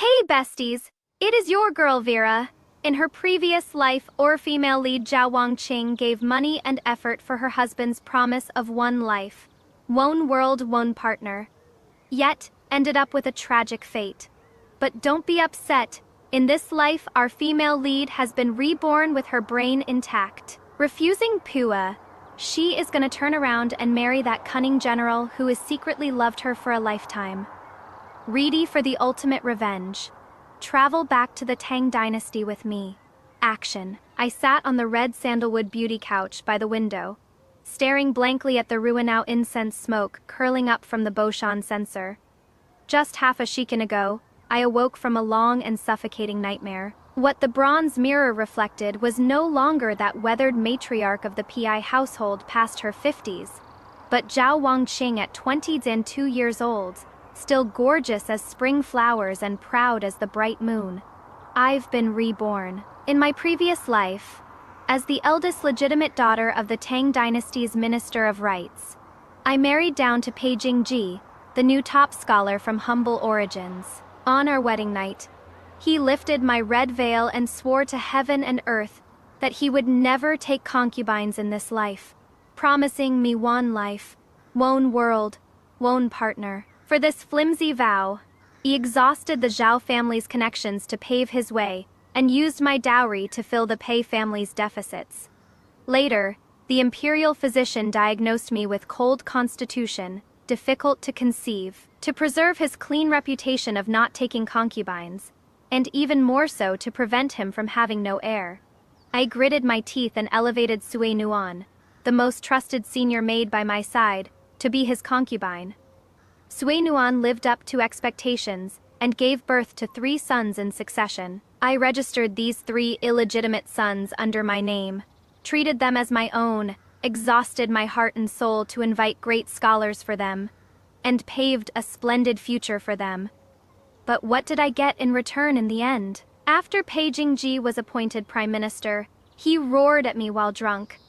Hey besties, it is your girl Vera. In her previous life, our female lead Zhao Wangqing gave money and effort for her husband's promise of one life, one world, one partner. Yet, ended up with a tragic fate. But don't be upset. In this life, our female lead has been reborn with her brain intact. Refusing Pua, she is gonna turn around and marry that cunning general who has secretly loved her for a lifetime. Ready for the ultimate revenge. Travel back to the Tang Dynasty with me. Action. I sat on the red sandalwood beauty couch by the window, staring blankly at the Ruinao incense smoke curling up from the Boshan censer. Just half a shikan ago, I awoke from a long and suffocating nightmare. What the bronze mirror reflected was no longer that weathered matriarch of the PI household past her 50s, but Zhao Wangqing at 22 years old, still gorgeous as spring flowers and proud as the bright moon. I've been reborn. In my previous life, as the eldest legitimate daughter of the Tang Dynasty's Minister of Rights, I married down to Pei Jingji, the new top scholar from humble origins. On our wedding night, he lifted my red veil and swore to heaven and earth that he would never take concubines in this life, promising me one life, one world, one partner. For this flimsy vow, he exhausted the Zhao family's connections to pave his way and used my dowry to fill the Pei family's deficits. Later, the imperial physician diagnosed me with cold constitution, difficult to conceive, to preserve his clean reputation of not taking concubines, and even more so to prevent him from having no heir. I gritted my teeth and elevated Sui Nuan, the most trusted senior maid by my side, to be his concubine. Sui Nuan lived up to expectations and gave birth to 3 sons in succession. I registered these 3 illegitimate sons under my name, treated them as my own, exhausted my heart and soul to invite great scholars for them, and paved a splendid future for them. But what did I get in return in the end? After Pei Jingji was appointed prime minister, he roared at me while drunk.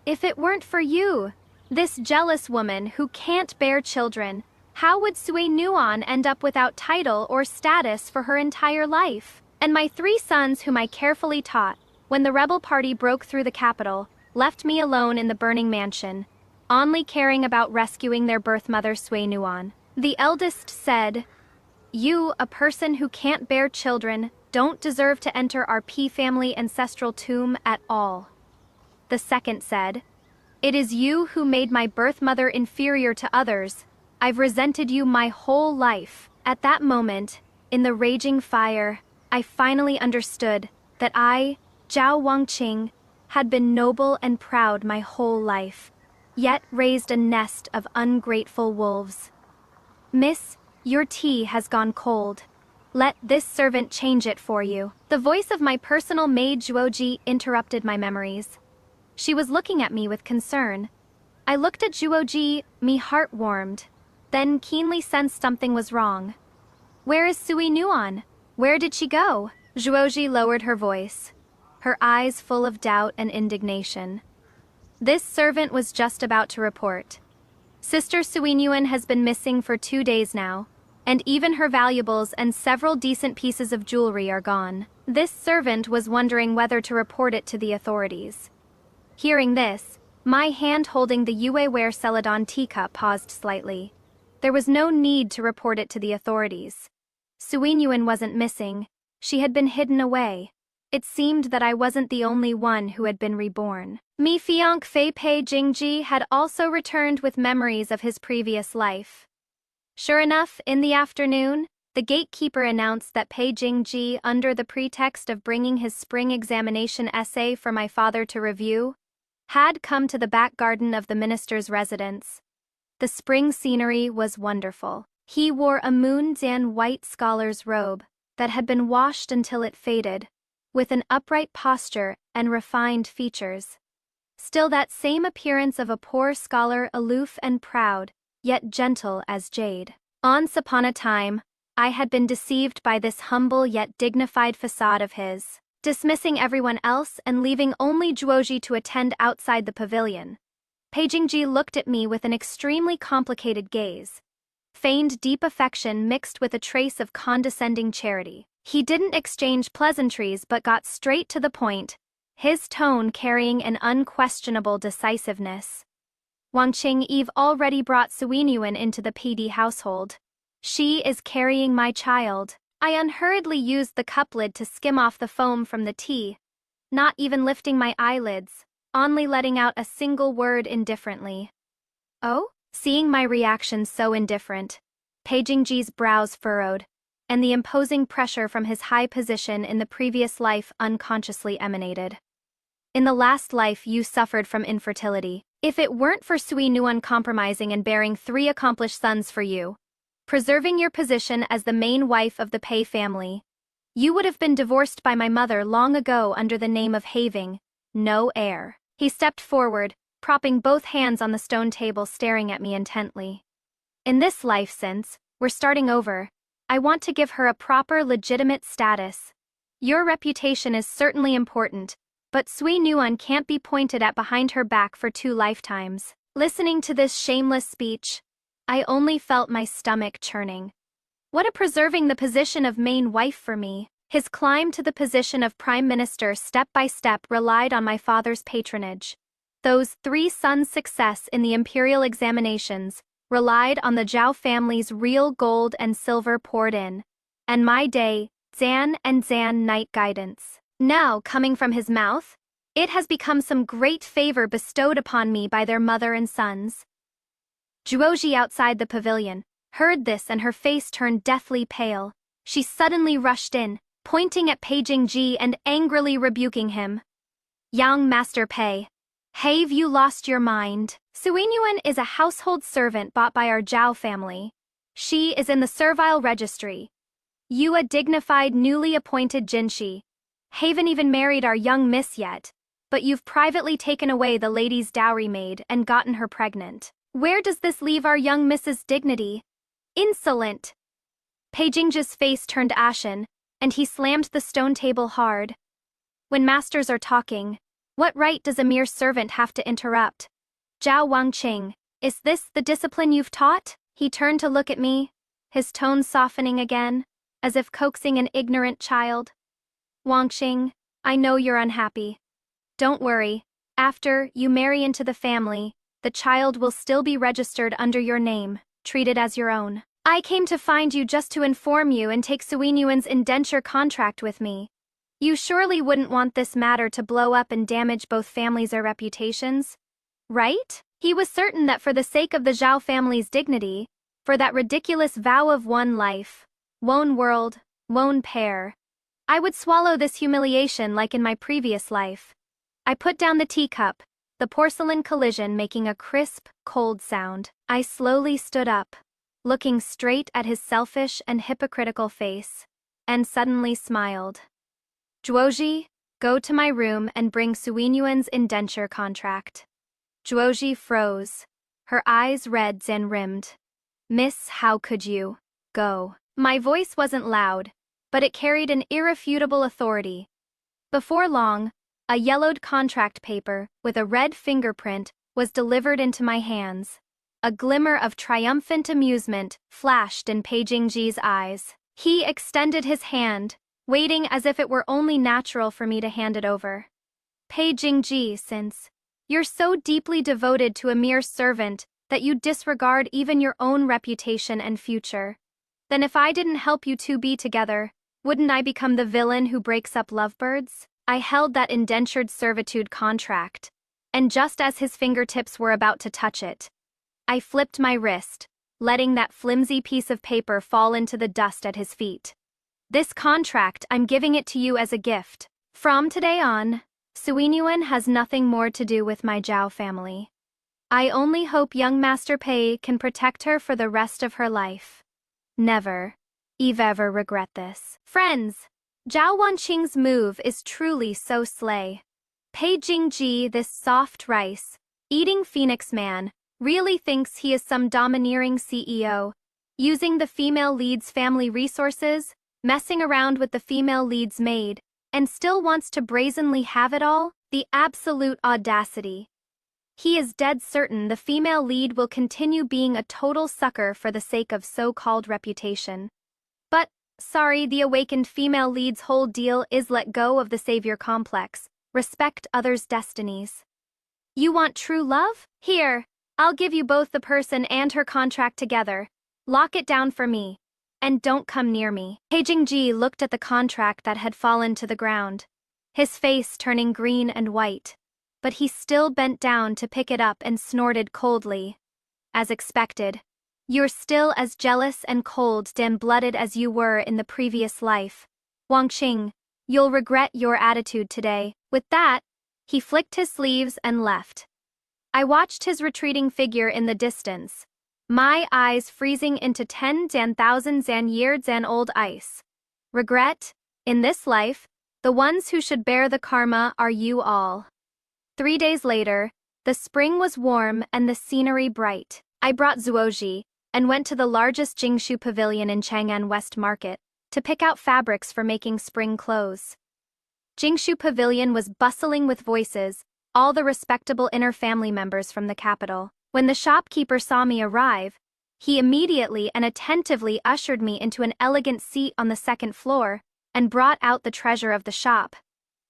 If it weren't for you, this jealous woman who can't bear children, how would Sui Nuan end up without title or status for her entire life? And my 3 sons whom I carefully taught, when the rebel party broke through the capital, left me alone in the burning mansion, only caring about rescuing their birth mother Sui Nuan. The eldest said, "You, a person who can't bear children, don't deserve to enter our P family ancestral tomb at all." The second said, "It is you who made my birth mother inferior to others. I've resented you my whole life." At that moment, in the raging fire, I finally understood that I, Zhao Wangqing, had been noble and proud my whole life, yet raised a nest of ungrateful wolves. "Miss, your tea has gone cold. Let this servant change it for you." The voice of my personal maid Zhuoji interrupted my memories. She was looking at me with concern. I looked at Zhuoji, me heart warmed, then keenly sensed something was wrong. "Where is Sui Nuan? Where did she go?" Zhuoji lowered her voice, her eyes full of doubt and indignation. This servant was just about to report. "Sister Sui Nuan has been missing for 2 days now, and even her valuables and several decent pieces of jewelry are gone." This servant was wondering whether to report it to the authorities. Hearing this, my hand holding the Yue-ware Celadon teacup paused slightly. There was no need to report it to the authorities. Sui Nuan wasn't missing, she had been hidden away. It seemed that I wasn't the only one who had been reborn. Mi fiancé Fei Pei Jingji had also returned with memories of his previous life. Sure enough, in the afternoon, the gatekeeper announced that Pei Jingji, under the pretext of bringing his spring examination essay for my father to review, had come to the back garden of the minister's residence. The spring scenery was wonderful. He wore a moon-dan white scholar's robe that had been washed until it faded, with an upright posture and refined features. Still that same appearance of a poor scholar, aloof and proud, yet gentle as jade. Once upon a time, I had been deceived by this humble yet dignified facade of his, dismissing everyone else and leaving only Zhuoji to attend outside the pavilion. Pei Jingji looked at me with an extremely complicated gaze. feigned deep affection mixed with a trace of condescending charity. He didn't exchange pleasantries but got straight to the point, his tone carrying an unquestionable decisiveness. Wang Qing already brought Suingyuan into the PD household. She is carrying my child. I unhurriedly used the cup lid to skim off the foam from the tea, not even lifting my eyelids, only letting out a single word indifferently. Oh? Seeing my reaction so indifferent, Pei Jingji's brows furrowed, and the imposing pressure from his high position in the previous life unconsciously emanated. In the last life you suffered from infertility. If it weren't for Sui Nuan compromising and bearing 3 accomplished sons for you, preserving your position as the main wife of the Pei family, you would have been divorced by my mother long ago under the name of having no heir. He stepped forward, propping both hands on the stone table, staring at me intently. In this life, since we're starting over, I want to give her a proper, legitimate status. Your reputation is certainly important, but Sui Nuan can't be pointed at behind her back for 2 lifetimes. Listening to this shameless speech, I only felt my stomach churning. What a preserving the position of main wife for me. His climb to the position of prime minister step by step relied on my father's patronage. Those 3 sons' success in the imperial examinations relied on the Zhao family's real gold and silver poured in, and my day, Zan and Zan night guidance. Now, coming from his mouth, it has become some great favor bestowed upon me by their mother and sons. Zhuoji outside the pavilion heard this and her face turned deathly pale. She suddenly rushed in, pointing at Pei Jingji and angrily rebuking him. Young Master Pei, have you lost your mind? Suingyuan is a household servant bought by our Zhao family. She is in the servile registry. You a dignified newly appointed Jinshi. Haven't even married our young miss yet, but you've privately taken away the lady's dowry maid and gotten her pregnant. Where does this leave our young miss's dignity? Insolent! Pei Jingji's face turned ashen, and he slammed the stone table hard. When masters are talking, what right does a mere servant have to interrupt? Zhao Wangqing, is this the discipline you've taught? He turned to look at me, his tone softening again, as if coaxing an ignorant child. Wangqing, I know you're unhappy. Don't worry, after you marry into the family, the child will still be registered under your name, treated as your own. I came to find you just to inform you and take Suingyuan's indenture contract with me. You surely wouldn't want this matter to blow up and damage both families' reputations, right? He was certain that for the sake of the Zhao family's dignity, for that ridiculous vow of one life, one world, one pair, I would swallow this humiliation like in my previous life. I put down the teacup, the porcelain collision making a crisp, cold sound. I slowly stood up, looking straight at his selfish and hypocritical face, and suddenly smiled. Zhuoji, go to my room and bring Suingyuan's indenture contract. Zhuoji froze, her eyes red and rimmed. Miss, how could you? Go. My voice wasn't loud, but it carried an irrefutable authority. Before long, a yellowed contract paper with a red fingerprint was delivered into my hands. A glimmer of triumphant amusement flashed in Pei Jingji's eyes. He extended his hand, waiting as if it were only natural for me to hand it over. Pei Jingji, since you're so deeply devoted to a mere servant that you disregard even your own reputation and future, then if I didn't help you two be together, wouldn't I become the villain who breaks up lovebirds? I held that indentured servitude contract, and just as his fingertips were about to touch it, I flipped my wrist, letting that flimsy piece of paper fall into the dust at his feet. This contract, I'm giving it to you as a gift. From today on, Suingyuan has nothing more to do with my Zhao family. I only hope young Master Pei can protect her for the rest of her life. Never, ever regret this. Friends, Zhao Wanqing's move is truly so slay. Pei Jingji, this soft rice, eating phoenix man, really thinks he is some domineering CEO, using the female lead's family resources, messing around with the female lead's maid, and still wants to brazenly have it all? The absolute audacity. He is dead certain the female lead will continue being a total sucker for the sake of so-called reputation. But, sorry, the awakened female lead's whole deal is let go of the savior complex, respect others' destinies. You want true love? Here, I'll give you both the person and her contract together. Lock it down for me. And don't come near me. Ji looked at the contract that had fallen to the ground, his face turning green and white. But he still bent down to pick it up and snorted coldly. As expected. You're still as jealous and cold damn-blooded as you were in the previous life. Wang Qing, you'll regret your attitude today. With that, he flicked his sleeves and left. I watched his retreating figure in the distance, my eyes freezing into 10,000 years old ice. Regret? In this life, the ones who should bear the karma are you all. 3 days later, the spring was warm and the scenery bright. I brought Zuoji and went to the largest Jingshu pavilion in Chang'an West Market to pick out fabrics for making spring clothes. Jingshu Pavilion was bustling with voices, all the respectable inner family members from the capital. When the shopkeeper saw me arrive, he immediately and attentively ushered me into an elegant seat on the second floor and brought out the treasure of the shop.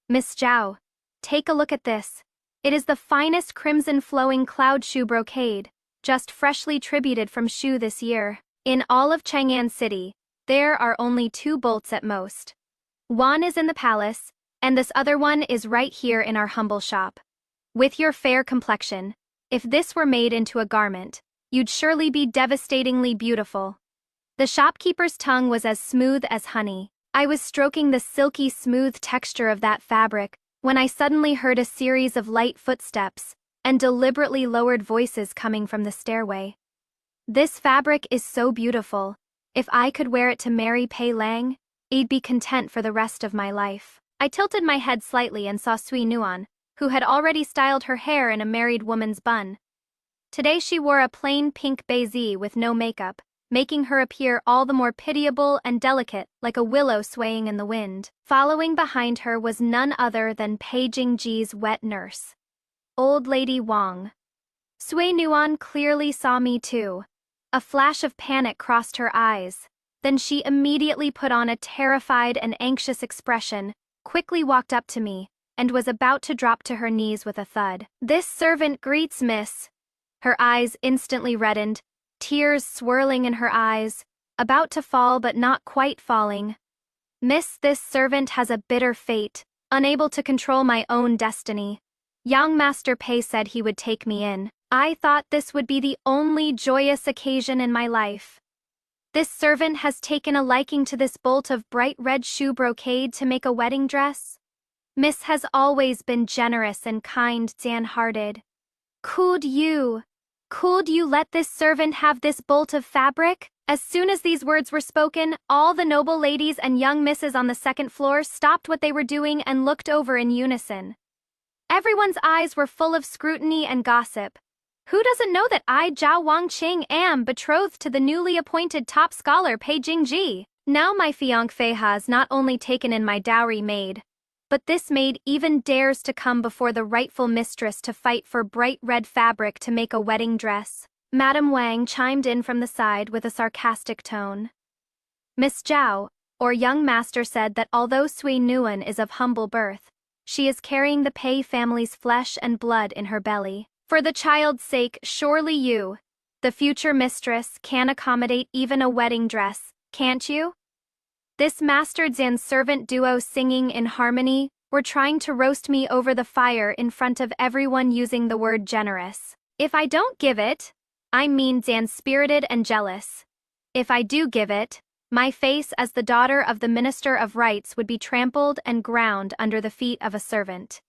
Miss Zhao, take a look at this. It is the finest crimson flowing cloud shoe brocade, just freshly tributed from Shu this year. In all of Chang'an City, there are only 2 bolts at most. One is in the palace, and this other one is right here in our humble shop. With your fair complexion, if this were made into a garment, you'd surely be devastatingly beautiful. The shopkeeper's tongue was as smooth as honey. I was stroking the silky smooth texture of that fabric when I suddenly heard a series of light footsteps and deliberately lowered voices coming from the stairway. This fabric is so beautiful. If I could wear it to marry Pei Lang, I'd be content for the rest of my life. I tilted my head slightly and saw Sui Nuan, who had already styled her hair in a married woman's bun. Today she wore a plain pink baize with no makeup, making her appear all the more pitiable and delicate, like a willow swaying in the wind. Following behind her was none other than Pei Jingji's wet nurse, Old Lady Wang. Sui Nuan clearly saw me too. A flash of panic crossed her eyes. Then she immediately put on a terrified and anxious expression, quickly walked up to me, and was about to drop to her knees with a thud. This servant greets Miss. Her eyes instantly reddened, tears swirling in her eyes, about to fall but not quite falling. Miss, this servant has a bitter fate, unable to control my own destiny. Young Master Pei said he would take me in. I thought this would be the only joyous occasion in my life. This servant has taken a liking to this bolt of bright red shoe brocade to make a wedding dress. Miss has always been generous and kind, Dan-hearted. Could you let this servant have this bolt of fabric? As soon as these words were spoken, all the noble ladies and young misses on the second floor stopped what they were doing and looked over in unison. Everyone's eyes were full of scrutiny and gossip. Who doesn't know that I, Zhao Wangqing, am betrothed to the newly appointed top scholar Pei Jingji? Now my fiancé has not only taken in my dowry maid, but this maid even dares to come before the rightful mistress to fight for bright red fabric to make a wedding dress. Madame Wang chimed in from the side with a sarcastic tone. Miss Zhao, or young master, said that although Sui Nuan is of humble birth, she is carrying the Pei family's flesh and blood in her belly. For the child's sake, surely you, the future mistress, can accommodate even a wedding dress, can't you? This master and servant duo singing in harmony were trying to roast me over the fire in front of everyone using the word generous. If I don't give it, I mean Dan-spirited and jealous. If I do give it, my face as the daughter of the Minister of Rights would be trampled and ground under the feet of a servant.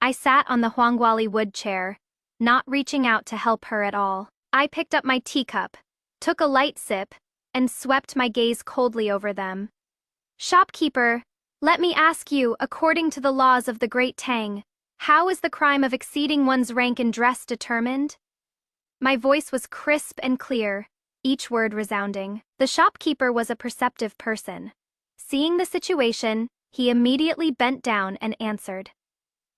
I sat on the Huangguali wood chair, not reaching out to help her at all. I picked up my teacup, took a light sip, and swept my gaze coldly over them. Shopkeeper, let me ask you, according to the laws of the Great Tang, how is the crime of exceeding one's rank in dress determined? My voice was crisp and clear, each word resounding. The shopkeeper was a perceptive person. Seeing the situation, he immediately bent down and answered.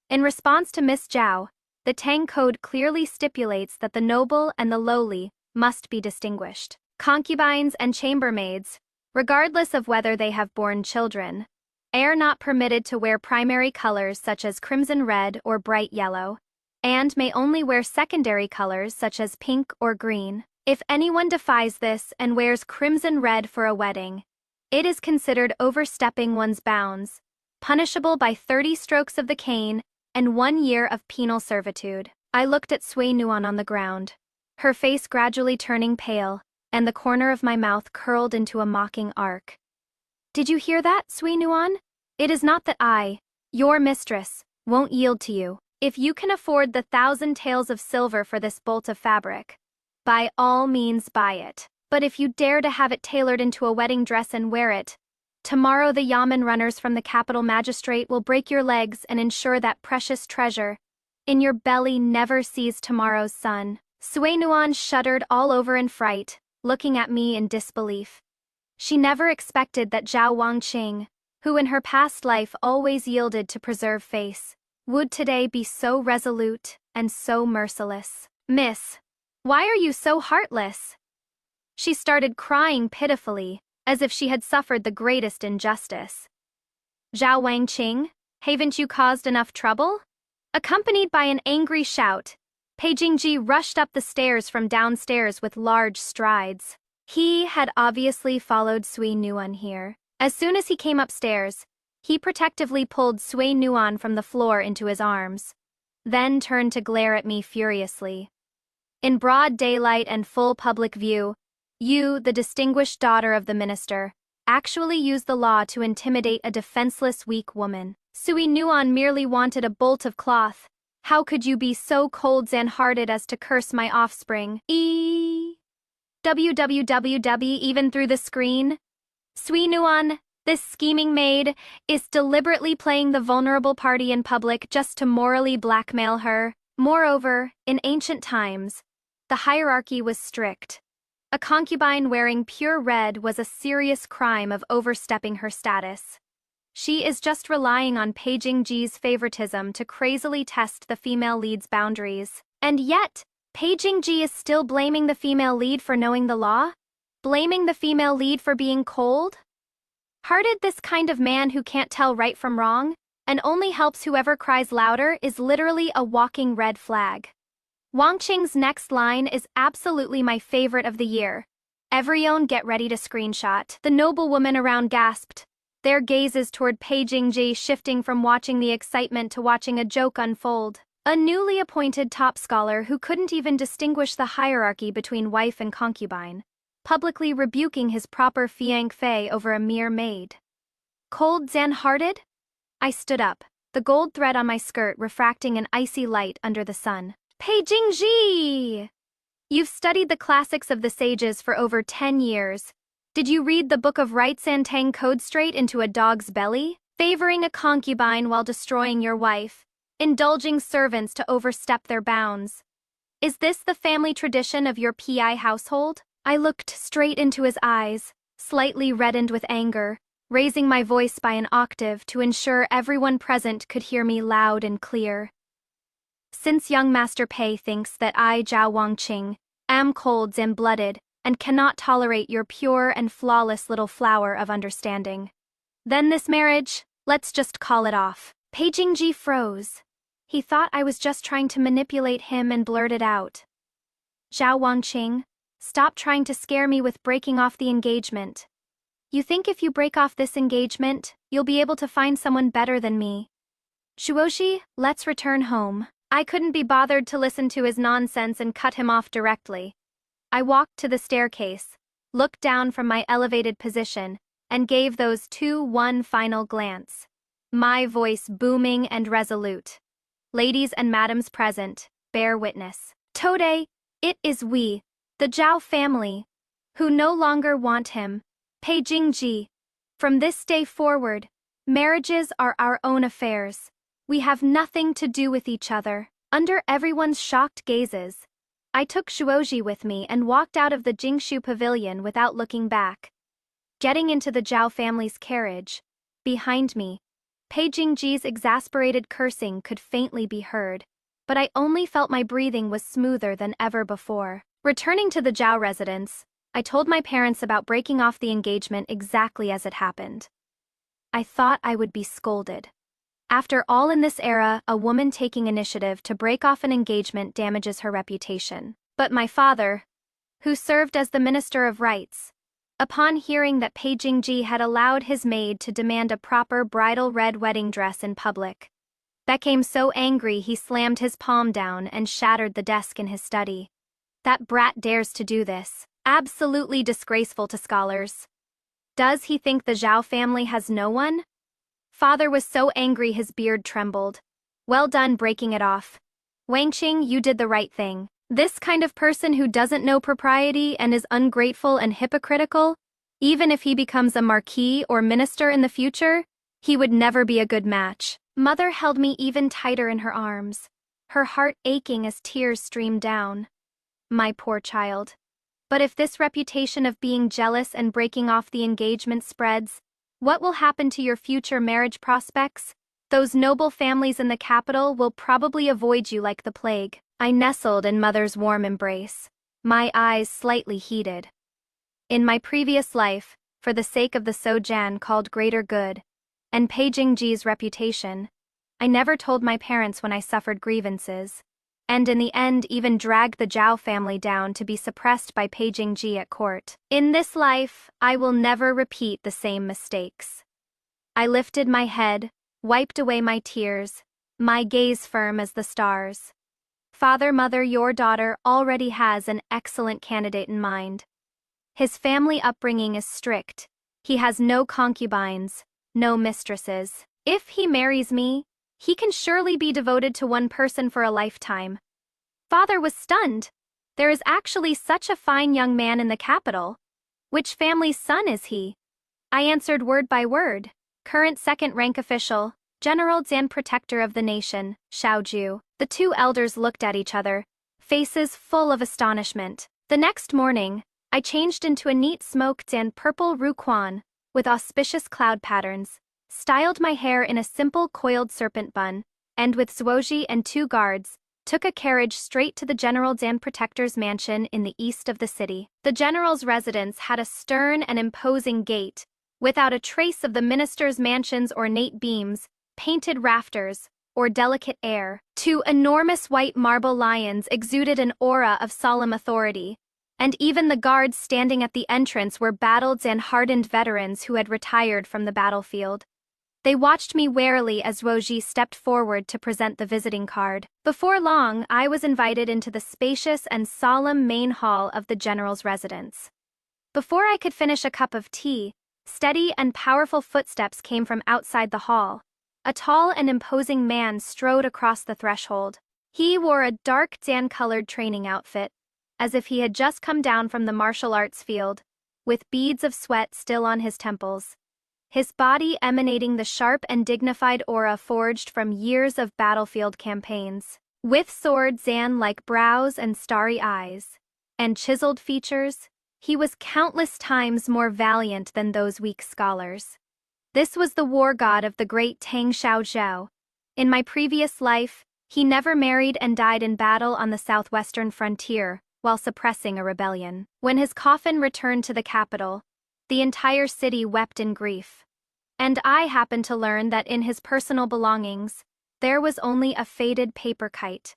In response to Miss Zhao, The Tang Code clearly stipulates that the noble and the lowly must be distinguished. Concubines and chambermaids, regardless of whether they have borne children, are not permitted to wear primary colors such as crimson red or bright yellow, and may only wear secondary colors such as pink or green. If anyone defies this and wears crimson red for a wedding, it is considered overstepping one's bounds, punishable by 30 strokes of the cane and 1 year of penal servitude. I looked at Sui Nuan on the ground, her face gradually turning pale, and the corner of my mouth curled into a mocking arc. Did you hear that, Sui Nuan? It is not that I, your mistress, won't yield to you. If you can afford the 1,000 taels of silver for this bolt of fabric, by all means buy it. But if you dare to have it tailored into a wedding dress and wear it, tomorrow the yamen runners from the capital magistrate will break your legs and ensure that precious treasure in your belly never sees tomorrow's sun. Sui Nuan shuddered all over in fright, looking at me in disbelief. She never expected that Zhao Wangqing, who in her past life always yielded to preserve face, would today be so resolute and so merciless. Miss, why are you so heartless? She started crying pitifully, as if she had suffered the greatest injustice. Zhao Wangqing, haven't you caused enough trouble? Accompanied by an angry shout, Pei Jingji rushed up the stairs from downstairs with large strides. He had obviously followed Sui Nuan here. As soon as he came upstairs, he protectively pulled Sui Nuan from the floor into his arms, then turned to glare at me furiously. In broad daylight and full public view, you, the distinguished daughter of the minister, actually used the law to intimidate a defenseless weak woman. Sui Nuan merely wanted a bolt of cloth. How could you be so cold and hearted as to curse my offspring? Www even through the screen? Sui Nuan, this scheming maid, is deliberately playing the vulnerable party in public just to morally blackmail her. Moreover, in ancient times, the hierarchy was strict. A concubine wearing pure red was a serious crime of overstepping her status. She is just relying on Pei Jingji's favoritism to crazily test the female lead's boundaries. And yet, Pei Jingji is still blaming the female lead for knowing the law? Blaming the female lead for being cold-hearted? This kind of man who can't tell right from wrong, and only helps whoever cries louder, is literally a walking red flag. Wangqing's next line is absolutely my favorite of the year. Everyone get ready to screenshot. The noblewomen around gasped, their gazes toward Pei Jingji shifting from watching the excitement to watching a joke unfold. A newly appointed top scholar who couldn't even distinguish the hierarchy between wife and concubine, publicly rebuking his proper fiancé Fei over a mere maid. Cold and hearted? I stood up, the gold thread on my skirt refracting an icy light under the sun. Pei Jingji! You've studied the classics of the sages for over 10 years. Did you read the Book of Rites and Tang Code straight into a dog's belly? Favoring a concubine while destroying your wife, indulging servants to overstep their bounds. Is this the family tradition of your PI household? I looked straight into his eyes, slightly reddened with anger, raising my voice by an octave to ensure everyone present could hear me loud and clear. Since young Master Pei thinks that I, Zhao Wangqing, am cold and blooded and cannot tolerate your pure and flawless little flower of understanding, then this marriage, let's just call it off. Pei Jingji froze. He thought I was just trying to manipulate him and blurted out. Zhao Wangqing, stop trying to scare me with breaking off the engagement. You think if you break off this engagement, you'll be able to find someone better than me. Shuoshi, let's return home. I couldn't be bothered to listen to his nonsense and cut him off directly. I walked to the staircase, looked down from my elevated position, and gave those two one final glance. My voice booming and resolute. Ladies and madams present, bear witness. Today, it is we, the Zhao family, who no longer want him, Pei Jingji. From this day forward, marriages are our own affairs. We have nothing to do with each other. Under everyone's shocked gazes, I took Shuoji with me and walked out of the Jingshu pavilion without looking back. Getting into the Zhao family's carriage, behind me, Pei Jingji's exasperated cursing could faintly be heard. but I only felt my breathing was smoother than ever before. Returning to the Zhao residence, I told my parents about breaking off the engagement exactly as it happened. I thought I would be scolded. After all, in this era, a woman taking initiative to break off an engagement damages her reputation. But my father, who served as the Minister of Rights, upon hearing that Pei Jingji had allowed his maid to demand a proper bridal red wedding dress in public, became so angry he slammed his palm down and shattered the desk in his study. That brat dares to do this. Absolutely disgraceful to scholars. Does he think the Zhao family has no one? Father was so angry his beard trembled. Well done breaking it off. Wangqing, you did the right thing. This kind of person who doesn't know propriety and is ungrateful and hypocritical, even if he becomes a marquis or minister in the future, he would never be a good match. Mother held me even tighter in her arms, her heart aching as tears streamed down. My poor child. But if this reputation of being jealous and breaking off the engagement spreads, what will happen to your future marriage prospects? Those noble families in the capital will probably avoid you like the plague. I nestled in Mother's warm embrace, my eyes slightly heated. In my previous life, for the sake of the Sojan called greater good, and Pei Jingji's reputation, I never told my parents when I suffered grievances, and in the end even dragged the Zhao family down to be suppressed by Pei Jingji at court. In this life, I will never repeat the same mistakes. I lifted my head, wiped away my tears, my gaze firm as the stars. Father, Mother, your daughter already has an excellent candidate in mind. His family upbringing is strict. He has no concubines, no mistresses. If he marries me, he can surely be devoted to one person for a lifetime. Father was stunned. There is actually such a fine young man in the capital. Which family's son is he? I answered word by word. Current second-rank official, General Zan, Protector of the Nation, Xiaoju. The two elders looked at each other, faces full of astonishment. The next morning, I changed into a neat smoked and purple ruquan, with auspicious cloud patterns, styled my hair in a simple coiled serpent bun, and with Zhuoji and 2 guards, took a carriage straight to the General Dan Protector's mansion in the east of the city. The general's residence had a stern and imposing gate, without a trace of the minister's mansion's ornate beams, painted rafters, or delicate air. 2 enormous white marble lions exuded an aura of solemn authority, and even the guards standing at the entrance were battled and hardened veterans who had retired from the battlefield. They watched me warily as Zhuoji stepped forward to present the visiting card. Before long, I was invited into the spacious and solemn main hall of the general's residence. Before I could finish a cup of tea, steady and powerful footsteps came from outside the hall. A tall and imposing man strode across the threshold. He wore a dark tan-colored training outfit, as if he had just come down from the martial arts field, with beads of sweat still on his temples. His body emanating the sharp and dignified aura forged from years of battlefield campaigns. With sword Zan-like brows and starry eyes, and chiseled features, he was countless times more valiant than those weak scholars. This was the war god of the great Tang Xiaozhou. In my previous life, he never married and died in battle on the southwestern frontier, while suppressing a rebellion. When his coffin returned to the capital, the entire city wept in grief. And I happened to learn that in his personal belongings, there was only a faded paper kite.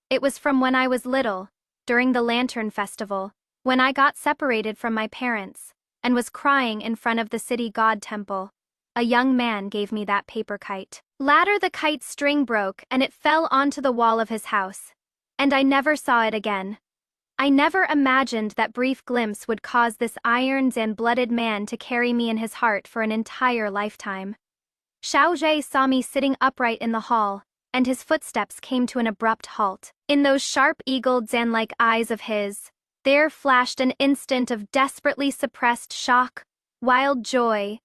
It was from when I was little, during the Lantern Festival, when I got separated from my parents, and was crying in front of the city god temple. A young man gave me that paper kite. Later the kite's string broke and it fell onto the wall of his house, and I never saw it again. I never imagined that brief glimpse would cause this ironed and blooded man to carry me in his heart for an entire lifetime. Xiao Zhe saw me sitting upright in the hall, and his footsteps came to an abrupt halt. In those sharp eagled Zan-like eyes of his, there flashed an instant of desperately suppressed shock, wild joy,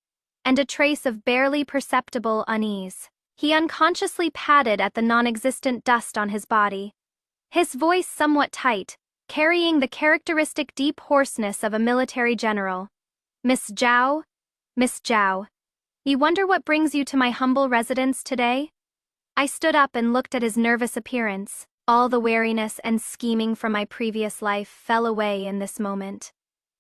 and a trace of barely perceptible unease. He unconsciously patted at the non-existent dust on his body. His voice somewhat tight, carrying the characteristic deep hoarseness of a military general. Miss Zhao? Miss Zhao. You wonder what brings you to my humble residence today? I stood up and looked at his nervous appearance. All the wariness and scheming from my previous life fell away in this moment.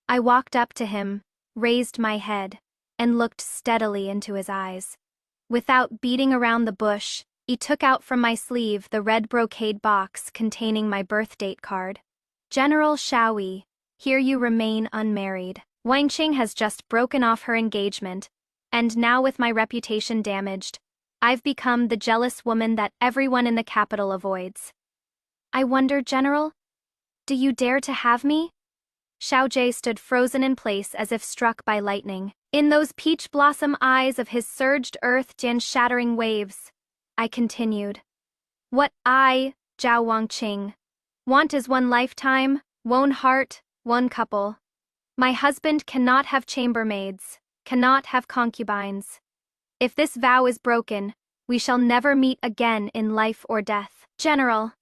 I walked up to him, raised my head, and looked steadily into his eyes. Without beating around the bush, he took out from my sleeve the red brocade box containing my birth date card. General Shaoyi, here you remain unmarried. Wang Qing has just broken off her engagement, and now with my reputation damaged, I've become the jealous woman that everyone in the capital avoids. I wonder, General, do you dare to have me? Xiao Jie stood frozen in place as if struck by lightning. In those peach blossom eyes of his surged earth and shattering waves, I continued. What I, Zhao Wangqing, want is one lifetime, one heart, one couple. My husband cannot have chambermaids, cannot have concubines. If this vow is broken, we shall never meet again in life or death. General,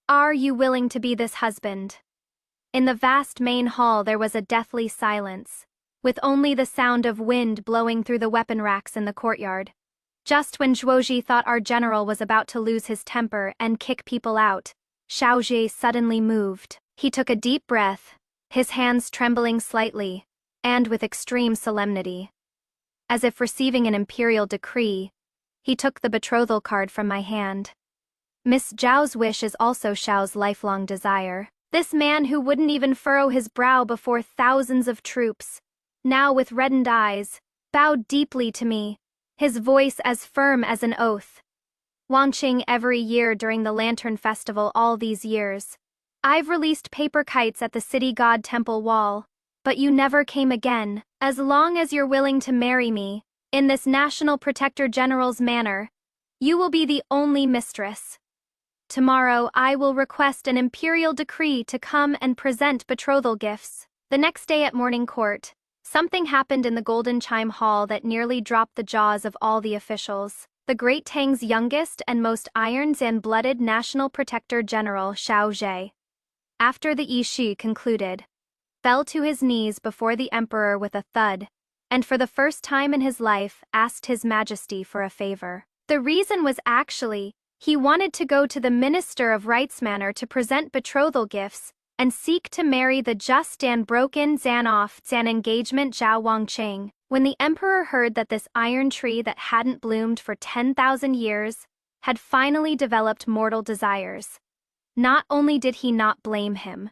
are you willing to be this husband? In the vast main hall there was a deathly silence, with only the sound of wind blowing through the weapon racks in the courtyard. Just when Zhuoji thought our general was about to lose his temper and kick people out, Xiao Jie suddenly moved. He took a deep breath, his hands trembling slightly, and with extreme solemnity. As if receiving an imperial decree, he took the betrothal card from my hand. Miss Zhao's wish is also Xiao's lifelong desire. This man who wouldn't even furrow his brow before thousands of troops, now with reddened eyes, bowed deeply to me, his voice as firm as an oath. Wangqing every year during the Lantern Festival all these years. I've released paper kites at the city god temple wall, but you never came again. As long as you're willing to marry me, in this National Protector General's manner, you will be the only mistress. Tomorrow I will request an imperial decree to come and present betrothal gifts. The next day at morning court, something happened in the Golden Chime Hall that nearly dropped the jaws of all the officials. The Great Tang's youngest and most iron-and-blooded National Protector General Xiao Jie, after the Yishi concluded, fell to his knees before the emperor with a thud, and for the first time in his life asked his majesty for a favor. The reason was actually, he wanted to go to the Minister of Rights Manor to present betrothal gifts and seek to marry the just and broken Zanoff Zan engagement Zhao Wangqing. When the emperor heard that this iron tree that hadn't bloomed for 10,000 years had finally developed mortal desires, not only did he not blame him,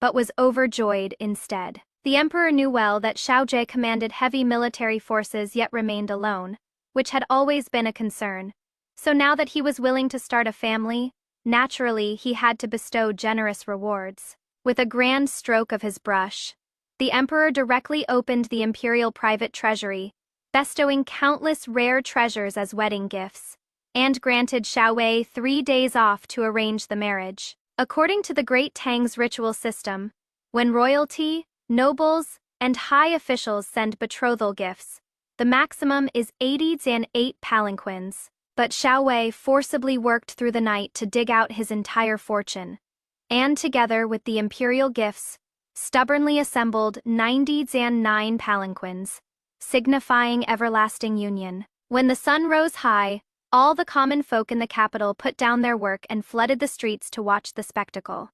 but was overjoyed instead. The emperor knew well that Xiao Jie commanded heavy military forces yet remained alone, which had always been a concern. So now that he was willing to start a family, naturally he had to bestow generous rewards. With a grand stroke of his brush, the emperor directly opened the imperial private treasury, bestowing countless rare treasures as wedding gifts, and granted Xiao Wei 3 days off to arrange the marriage. According to the Great Tang's ritual system, when royalty, nobles, and high officials send betrothal gifts, the maximum is 80 palanquins. But Xiao Wei forcibly worked through the night to dig out his entire fortune, and together with the imperial gifts, stubbornly assembled 90 palanquins, signifying everlasting union. When the sun rose high, all the common folk in the capital put down their work and flooded the streets to watch the spectacle.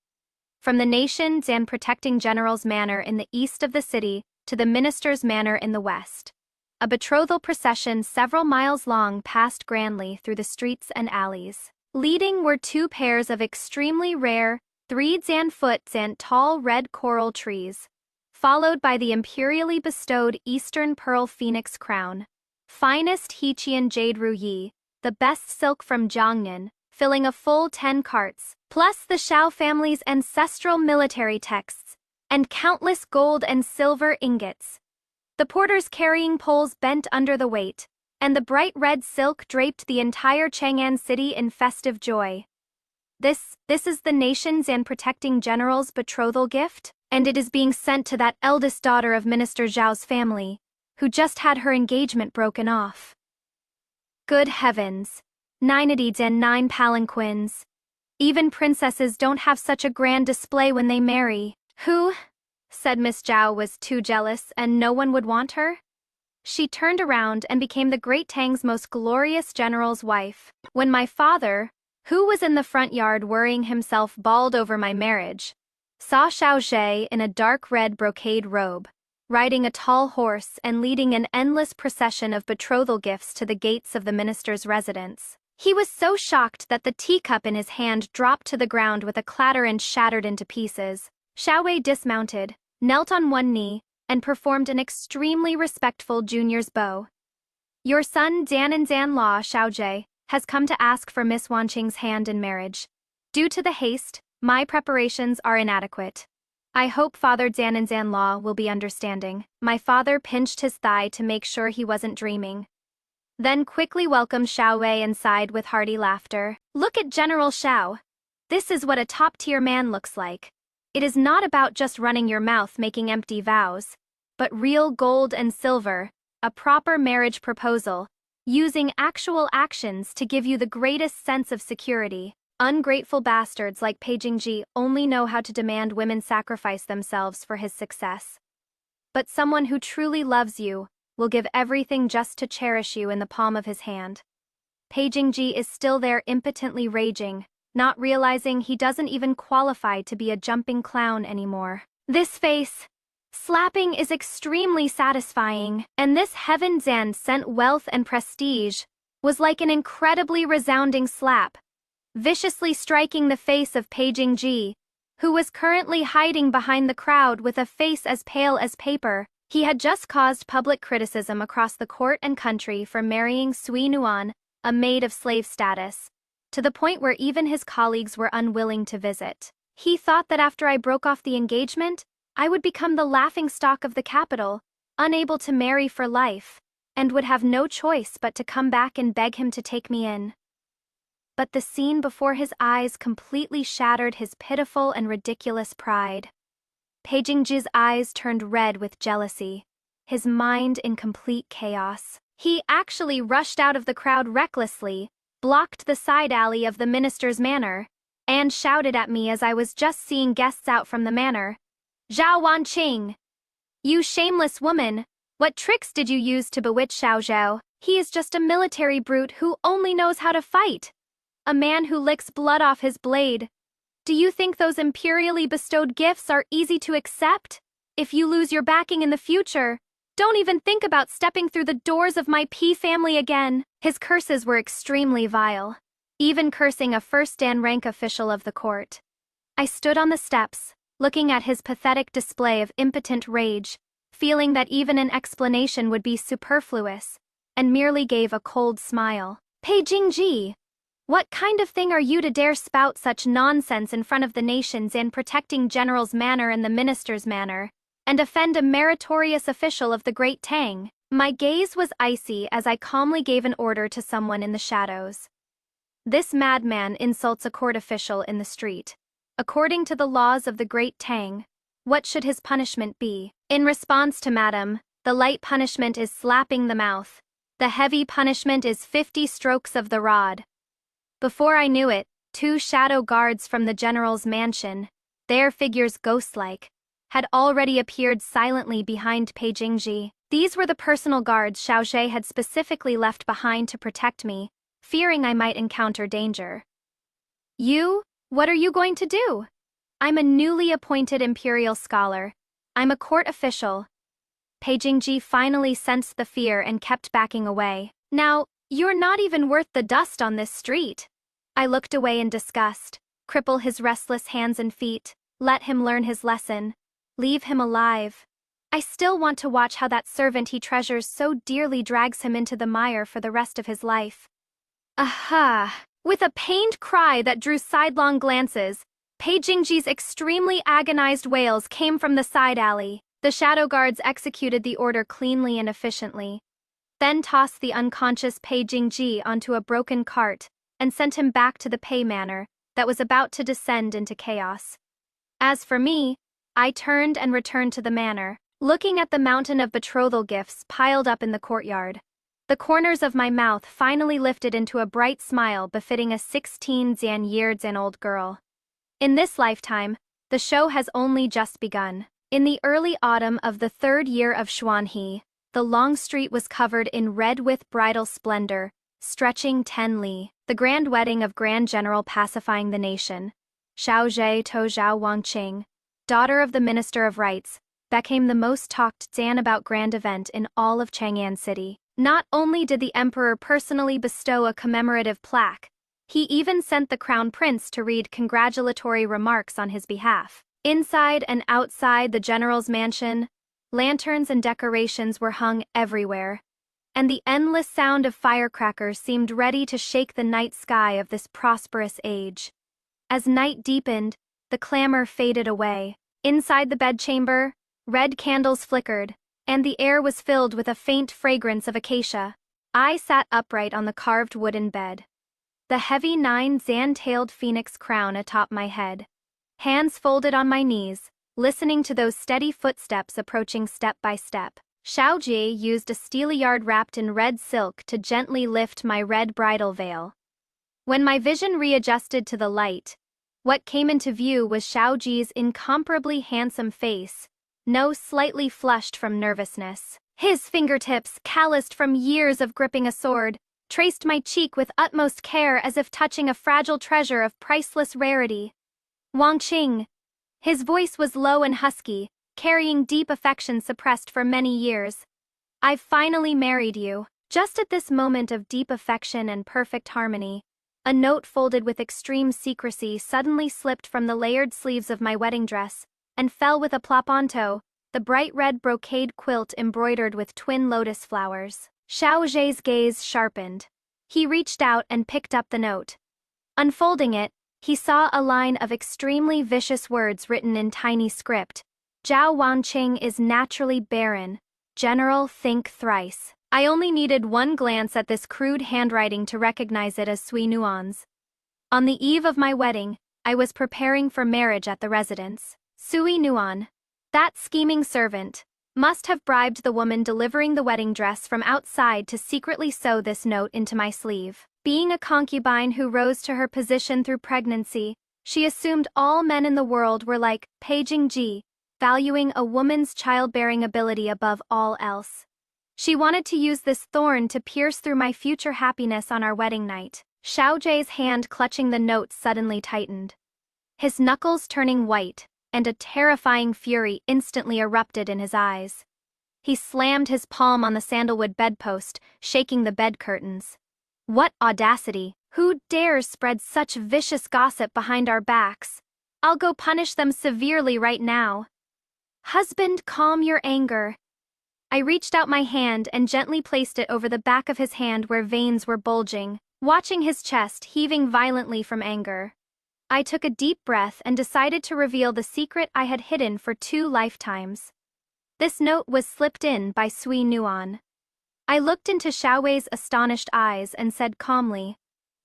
From the nation Zan protecting general's manor in the east of the city to the minister's manor in the west, a betrothal procession several miles long passed grandly through the streets and alleys. Leading were 2 pairs of extremely rare, 3 foot tall red coral trees, followed by the imperially bestowed Eastern Pearl Phoenix crown, finest Heqian jade ruyi, the best silk from Jiangnan, filling a full 10 carts, plus the Xiao family's ancestral military texts, and countless gold and silver ingots. The porters carrying poles bent under the weight, and the bright red silk draped the entire Chang'an city in festive joy. This is the nation's and protecting general's betrothal gift, and it is being sent to that eldest daughter of Minister Zhao's family, who just had her engagement broken off. Good heavens! 9 palanquins. Even princesses don't have such a grand display when they marry. Who said Miss Zhao was too jealous and no one would want her? She turned around and became the Great Tang's most glorious general's wife. When my father, Who was in the front yard worrying himself bald over my marriage? Saw Xiao Zhe in a dark red brocade robe, riding a tall horse and leading an endless procession of betrothal gifts to the gates of the minister's residence. He was so shocked that the teacup in his hand dropped to the ground with a clatter and shattered into pieces. Xiao Wei dismounted, knelt on one knee, and performed an extremely respectful junior's bow. Your son Dan and Dan Law Xiao Zhe has come to ask for Miss Wanqing's hand in marriage. Due to the haste, my preparations are inadequate. I hope Father Dan and Dan Law will be understanding. My father pinched his thigh to make sure he wasn't dreaming, then quickly welcomed Xiao Wei inside with hearty laughter. Look at General Xiao. This is what a top-tier man looks like. It is not about just running your mouth making empty vows, but real gold and silver, a proper marriage proposal, using actual actions to give you the greatest sense of security. Ungrateful bastards like Pei Jingji only know how to demand women sacrifice themselves for his success. But someone who truly loves you will give everything just to cherish you in the palm of his hand. Pei Jingji is still there impotently raging, not realizing he doesn't even qualify to be a jumping clown anymore. This face slapping is extremely satisfying, and this heaven's end sent wealth and prestige was like an incredibly resounding slap, viciously striking the face of Pei Jingji, who was currently hiding behind the crowd with a face as pale as paper. He had just caused public criticism across the court and country for marrying Sui Nuan, a maid of slave status, to the point where even his colleagues were unwilling to visit. He thought that after I broke off the engagement, I would become the laughingstock of the capital, unable to marry for life, and would have no choice but to come back and beg him to take me in. But the scene before his eyes completely shattered his pitiful and ridiculous pride. Pei Jingji's eyes turned red with jealousy, his mind in complete chaos. He actually rushed out of the crowd recklessly, blocked the side alley of the minister's manor, and shouted at me as I was just seeing guests out from the manor. Zhao Wanqing! You shameless woman! What tricks did you use to bewitch Xiao Zhao? He is just a military brute who only knows how to fight. A man who licks blood off his blade. Do you think those imperially bestowed gifts are easy to accept? If you lose your backing in the future, don't even think about stepping through the doors of my P family again. His curses were extremely vile, even cursing a first-dan rank official of the court. I stood on the steps, looking at his pathetic display of impotent rage, feeling that even an explanation would be superfluous, and merely gave a cold smile. Pei Jingji! What kind of thing are you to dare spout such nonsense in front of the nations in protecting General's manor and the minister's manor, and offend a meritorious official of the Great Tang? My gaze was icy as I calmly gave an order to someone in the shadows. This madman insults a court official in the street. According to the laws of the Great Tang, what should his punishment be? In response to Madam, the light punishment is slapping the mouth. The heavy punishment is 50 strokes of the rod. Before I knew it, 2 shadow guards from the general's mansion, their figures ghost-like, had already appeared silently behind Pei Jingji. These were the personal guards Xiao Zhe had specifically left behind to protect me, fearing I might encounter danger. You? What are you going to do? I'm a newly appointed imperial scholar. I'm a court official. Pei Jingji finally sensed the fear and kept backing away. Now, you're not even worth the dust on this street. I looked away in disgust. Cripple his restless hands and feet. Let him learn his lesson. Leave him alive. I still want to watch how that servant he treasures so dearly drags him into the mire for the rest of his life. Aha! With a pained cry that drew sidelong glances, Pei Jingji's extremely agonized wails came from the side alley. The shadow guards executed the order cleanly and efficiently, then tossed the unconscious Pei Jingji onto a broken cart and sent him back to the Pei Manor that was about to descend into chaos. As for me, I turned and returned to the manor, looking at the mountain of betrothal gifts piled up in the courtyard. The corners of my mouth finally lifted into a bright smile befitting a 16-years-old girl. In this lifetime, the show has only just begun. In the early autumn of the 3rd year of Xuanhe, the long street was covered in red with bridal splendor, Stretching 10 li. The grand wedding of Grand General pacifying the nation. Xiao Zhe to Zhao Wangqing, daughter of the Minister of Rights, became the most talked Zan about grand event in all of Chang'an City. Not only did the emperor personally bestow a commemorative plaque, he even sent the crown prince to read congratulatory remarks on his behalf. Inside and outside the general's mansion, lanterns and decorations were hung everywhere, and the endless sound of firecrackers seemed ready to shake the night sky of this prosperous age. As night deepened, the clamor faded away. Inside the bedchamber, red candles flickered, and the air was filled with a faint fragrance of acacia. I sat upright on the carved wooden bed, the heavy 9-zan-tailed phoenix crown atop my head, hands folded on my knees, listening to those steady footsteps approaching step by step. Xiao Ji used a steelyard wrapped in red silk to gently lift my red bridal veil. When my vision readjusted to the light, what came into view was Xiao Ji's incomparably handsome face, nose slightly flushed from nervousness. His fingertips, calloused from years of gripping a sword, traced my cheek with utmost care as if touching a fragile treasure of priceless rarity. Wangqing. His voice was low and husky, carrying deep affection suppressed for many years. I've finally married you. Just at this moment of deep affection and perfect harmony, a note folded with extreme secrecy suddenly slipped from the layered sleeves of my wedding dress and fell with a plop onto the bright red brocade quilt embroidered with twin lotus flowers. Xiao Zhe's gaze sharpened. He reached out and picked up the note. Unfolding it, he saw a line of extremely vicious words written in tiny script. Zhao Wanqing is naturally barren. General, think thrice. I only needed one glance at this crude handwriting to recognize it as Sui Nuan's. On the eve of my wedding, I was preparing for marriage at the residence. Sui Nuan, that scheming servant, must have bribed the woman delivering the wedding dress from outside to secretly sew this note into my sleeve. Being a concubine who rose to her position through pregnancy, she assumed all men in the world were like Pei Jingji, valuing a woman's childbearing ability above all else. She wanted to use this thorn to pierce through my future happiness on our wedding night. Xiao Zhe's hand clutching the note suddenly tightened, his knuckles turning white, and a terrifying fury instantly erupted in his eyes. He slammed his palm on the sandalwood bedpost, shaking the bed curtains. What audacity! Who dares spread such vicious gossip behind our backs? I'll go punish them severely right now. Husband, calm your anger. I reached out my hand and gently placed it over the back of his hand where veins were bulging, watching his chest heaving violently from anger. I took a deep breath and decided to reveal the secret I had hidden for 2 lifetimes. This note was slipped in by Sui Nuan. I looked into Xiaowei's astonished eyes and said calmly,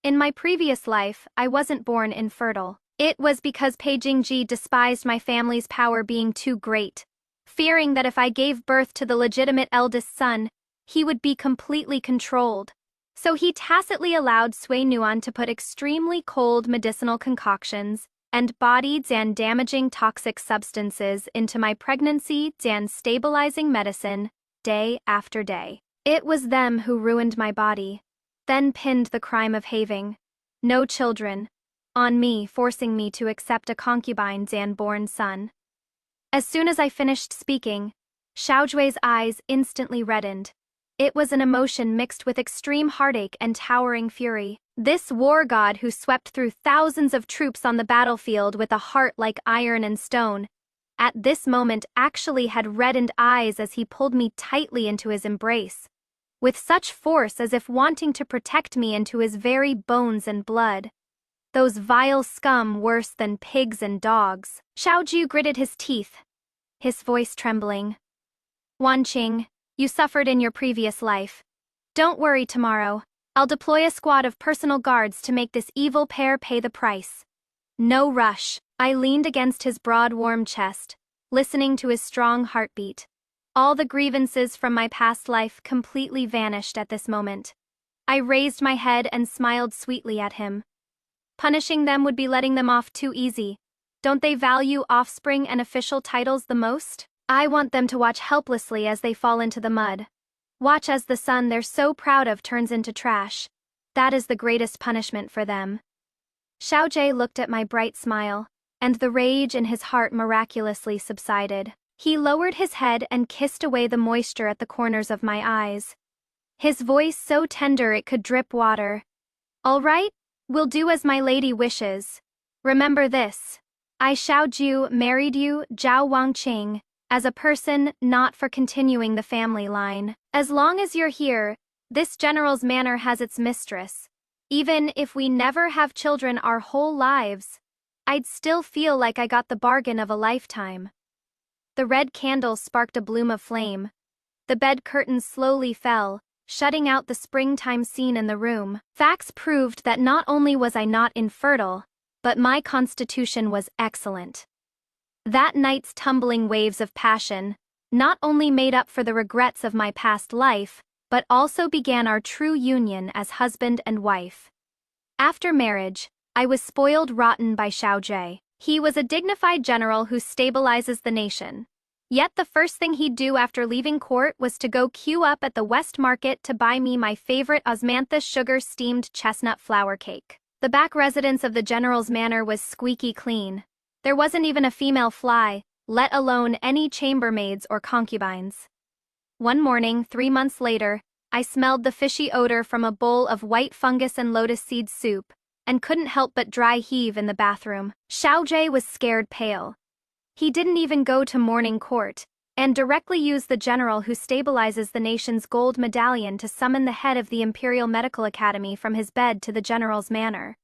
in my previous life, I wasn't born infertile. It was because Pei Jingji despised my family's power being too great, fearing that if I gave birth to the legitimate eldest son, he would be completely controlled. So he tacitly allowed Sui Nuan to put extremely cold medicinal concoctions and bodied and damaging toxic substances into my pregnancy and stabilizing medicine, day after day. It was them who ruined my body, then pinned the crime of having no children on me, forcing me to accept a concubine's born son. As soon as I finished speaking, Xiao Zhui's eyes instantly reddened. It was an emotion mixed with extreme heartache and towering fury. This war god who swept through thousands of troops on the battlefield with a heart like iron and stone, at this moment actually had reddened eyes as he pulled me tightly into his embrace, with such force as if wanting to protect me into his very bones and blood. Those vile scum worse than pigs and dogs. Xiao Ju gritted his teeth, his voice trembling. Wanqing, you suffered in your previous life. Don't worry tomorrow. I'll deploy a squad of personal guards to make this evil pair pay the price. No rush. I leaned against his broad warm chest, listening to his strong heartbeat. All the grievances from my past life completely vanished at this moment. I raised my head and smiled sweetly at him. Punishing them would be letting them off too easy. Don't they value offspring and official titles the most? I want them to watch helplessly as they fall into the mud. Watch as the son they're so proud of turns into trash. That is the greatest punishment for them. Xiao Jie looked at my bright smile, and the rage in his heart miraculously subsided. He lowered his head and kissed away the moisture at the corners of my eyes. His voice so tender it could drip water. All right, we'll do as my lady wishes. Remember this. I Xiao Ju married you, Zhao Wangqing, as a person, not for continuing the family line. As long as you're here, this general's manor has its mistress. Even if we never have children our whole lives, I'd still feel like I got the bargain of a lifetime. The red candle sparked a bloom of flame. The bed curtains slowly fell, shutting out the springtime scene in the room. Facts proved that not only was I not infertile, but my constitution was excellent. That night's tumbling waves of passion not only made up for the regrets of my past life, but also began our true union as husband and wife. After marriage, I was spoiled rotten by Xiao Jie. He was a dignified general who stabilizes the nation. Yet the first thing he'd do after leaving court was to go queue up at the West Market to buy me my favorite osmanthus sugar-steamed chestnut flour cake. The back residence of the general's manor was squeaky clean. There wasn't even a female fly, let alone any chambermaids or concubines. One morning, 3 months later, I smelled the fishy odor from a bowl of white fungus and lotus seed soup, and couldn't help but dry heave in the bathroom. Xiao Jie was scared pale. He didn't even go to morning court, and directly used the general who stabilizes the nation's gold medallion to summon the head of the Imperial Medical Academy from his bed to the general's manor.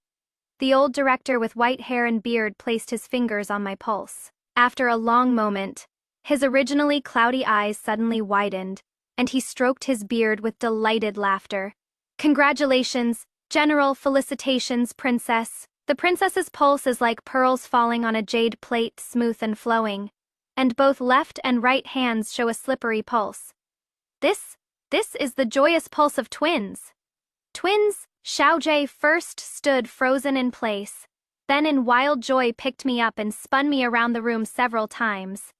The old director with white hair and beard placed his fingers on my pulse. After a long moment, his originally cloudy eyes suddenly widened, and he stroked his beard with delighted laughter. Congratulations, General, felicitations, Princess. The princess's pulse is like pearls falling on a jade plate, smooth and flowing, and both left and right hands show a slippery pulse. This is the joyous pulse of twins. Twins? Xiao Jie first stood frozen in place, then in wild joy picked me up and spun me around the room several times.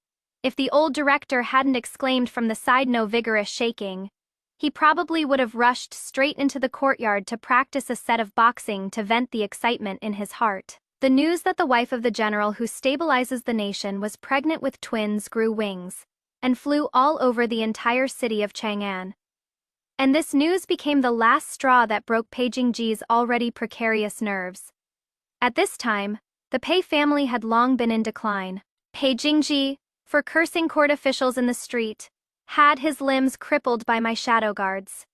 If the old director hadn't exclaimed from the side no vigorous shaking, he probably would have rushed straight into the courtyard to practice a set of boxing to vent the excitement in his heart. The news that the wife of the general who stabilizes the nation was pregnant with twins grew wings, and flew all over the entire city of Chang'an. And this news became the last straw that broke Pei Jingji's already precarious nerves. At this time, the Pei family had long been in decline. Pei Jingji, for cursing court officials in the street, had his limbs crippled by my shadow guards.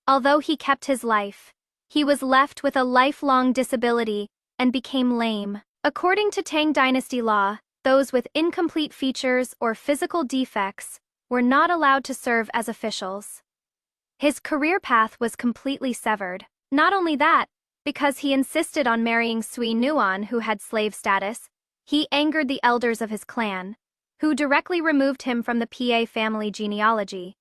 Although he kept his life, he was left with a lifelong disability and became lame. According to Tang Dynasty law, those with incomplete features or physical defects were not allowed to serve as officials. His career path was completely severed. Not only that, because he insisted on marrying Sui Nuan who had slave status, he angered the elders of his clan, who directly removed him from the PA family genealogy.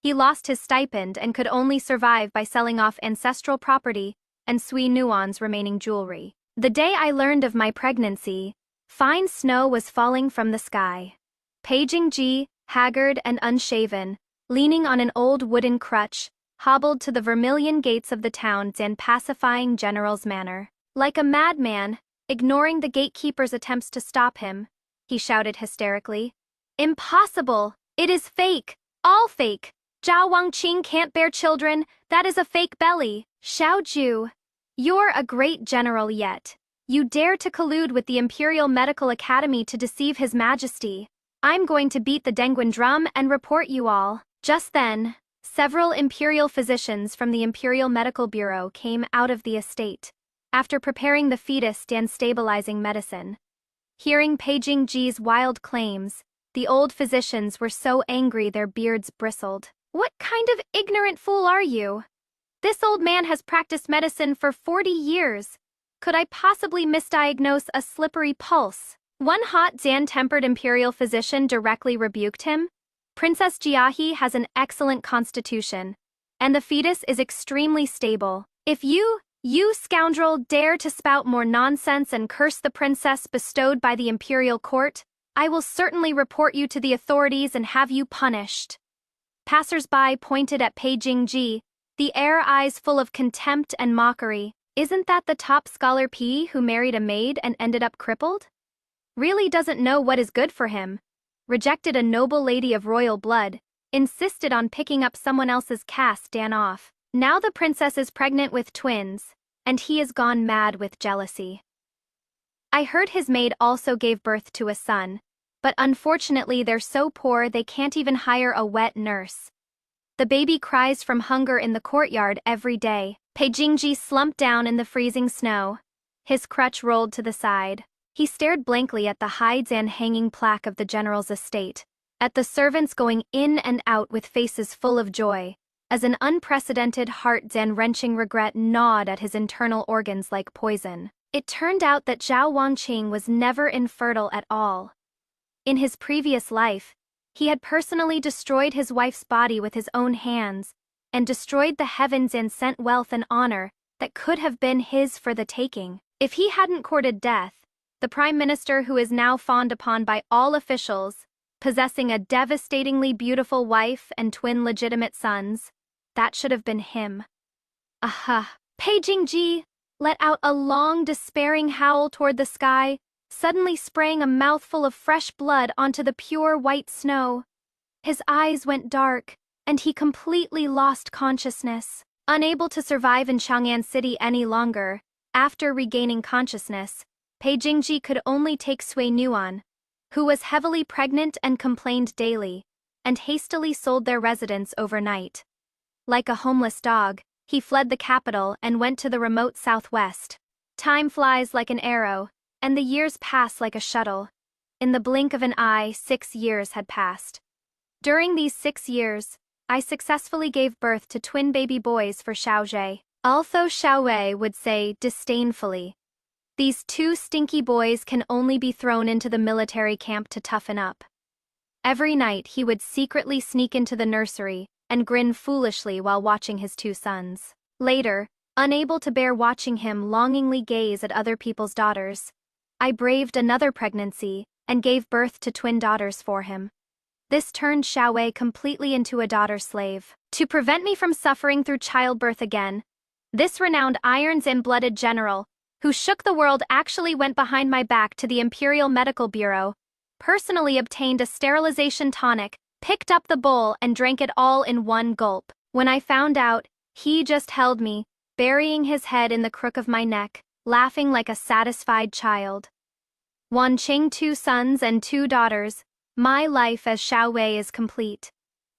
He lost his stipend and could only survive by selling off ancestral property and Sui Nuan's remaining jewelry. The day I learned of my pregnancy, fine snow was falling from the sky. Pei Jingji, haggard and unshaven, leaning on an old wooden crutch, hobbled to the vermilion gates of the town's pacifying general's manor. Like a madman, ignoring the gatekeeper's attempts to stop him, he shouted hysterically. Impossible! It is fake! All fake! Zhao Wangqing can't bear children, that is a fake belly. Xiao Ju, you're a great general yet. You dare to collude with the Imperial Medical Academy to deceive His Majesty. I'm going to beat the Denguin drum and report you all. Just then, several imperial physicians from the Imperial Medical Bureau came out of the estate, after preparing the fetus and stabilizing medicine. Hearing Pei Jingji's wild claims, the old physicians were so angry their beards bristled. What kind of ignorant fool are you? This old man has practiced medicine for 40 years. Could I possibly misdiagnose a slippery pulse? One hot Dan-tempered imperial physician directly rebuked him. Princess Jiahi has an excellent constitution, and the fetus is extremely stable. If you scoundrel, dare to spout more nonsense and curse the princess bestowed by the imperial court, I will certainly report you to the authorities and have you punished. Passers-by pointed at Pei Jingji, the air eyes full of contempt and mockery. Isn't that the top scholar P who married a maid and ended up crippled? Really doesn't know what is good for him. Rejected a noble lady of royal blood, insisted on picking up someone else's caste Dan off. Now the princess is pregnant with twins, and he is gone mad with jealousy. I heard his maid also gave birth to a son, but unfortunately they're so poor they can't even hire a wet nurse. The baby cries from hunger in the courtyard every day. Peijingji slumped down in the freezing snow. His crutch rolled to the side. He stared blankly at the hides and hanging plaque of the general's estate, at the servants going in and out with faces full of joy, as an unprecedented heart-wrenching regret gnawed at his internal organs like poison. It turned out that Zhao Wangqing was never infertile at all. In his previous life, he had personally destroyed his wife's body with his own hands, and destroyed the heavens and sent wealth and honor that could have been his for the taking. If he hadn't courted death, the prime minister who is now fawned upon by all officials, possessing a devastatingly beautiful wife and twin legitimate sons, that should have been him. Aha! Peijingji let out a long, despairing howl toward the sky, suddenly spraying a mouthful of fresh blood onto the pure white snow. His eyes went dark, and he completely lost consciousness. Unable to survive in Chang'an City any longer, after regaining consciousness, Peijingji could only take Sui Nuan, who was heavily pregnant and complained daily, and hastily sold their residence overnight. Like a homeless dog, he fled the capital and went to the remote southwest. Time flies like an arrow, and the years pass like a shuttle. In the blink of an eye, 6 years had passed. During these 6 years, I successfully gave birth to twin baby boys for Xiaozhe. Although Xiaowei would say disdainfully, "These 2 stinky boys can only be thrown into the military camp to toughen up." Every night he would secretly sneak into the nursery and grin foolishly while watching his 2 sons. Later, unable to bear watching him longingly gaze at other people's daughters, I braved another pregnancy and gave birth to twin daughters for him. This turned Xiaowei completely into a daughter slave. To prevent me from suffering through childbirth again, this renowned irons and blooded general, who shook the world, actually went behind my back to the Imperial Medical Bureau, personally obtained a sterilization tonic, picked up the bowl and drank it all in one gulp. When I found out, he just held me, burying his head in the crook of my neck, laughing like a satisfied child. Wanqing 2 sons and 2 daughters, my life as Xiaowei is complete.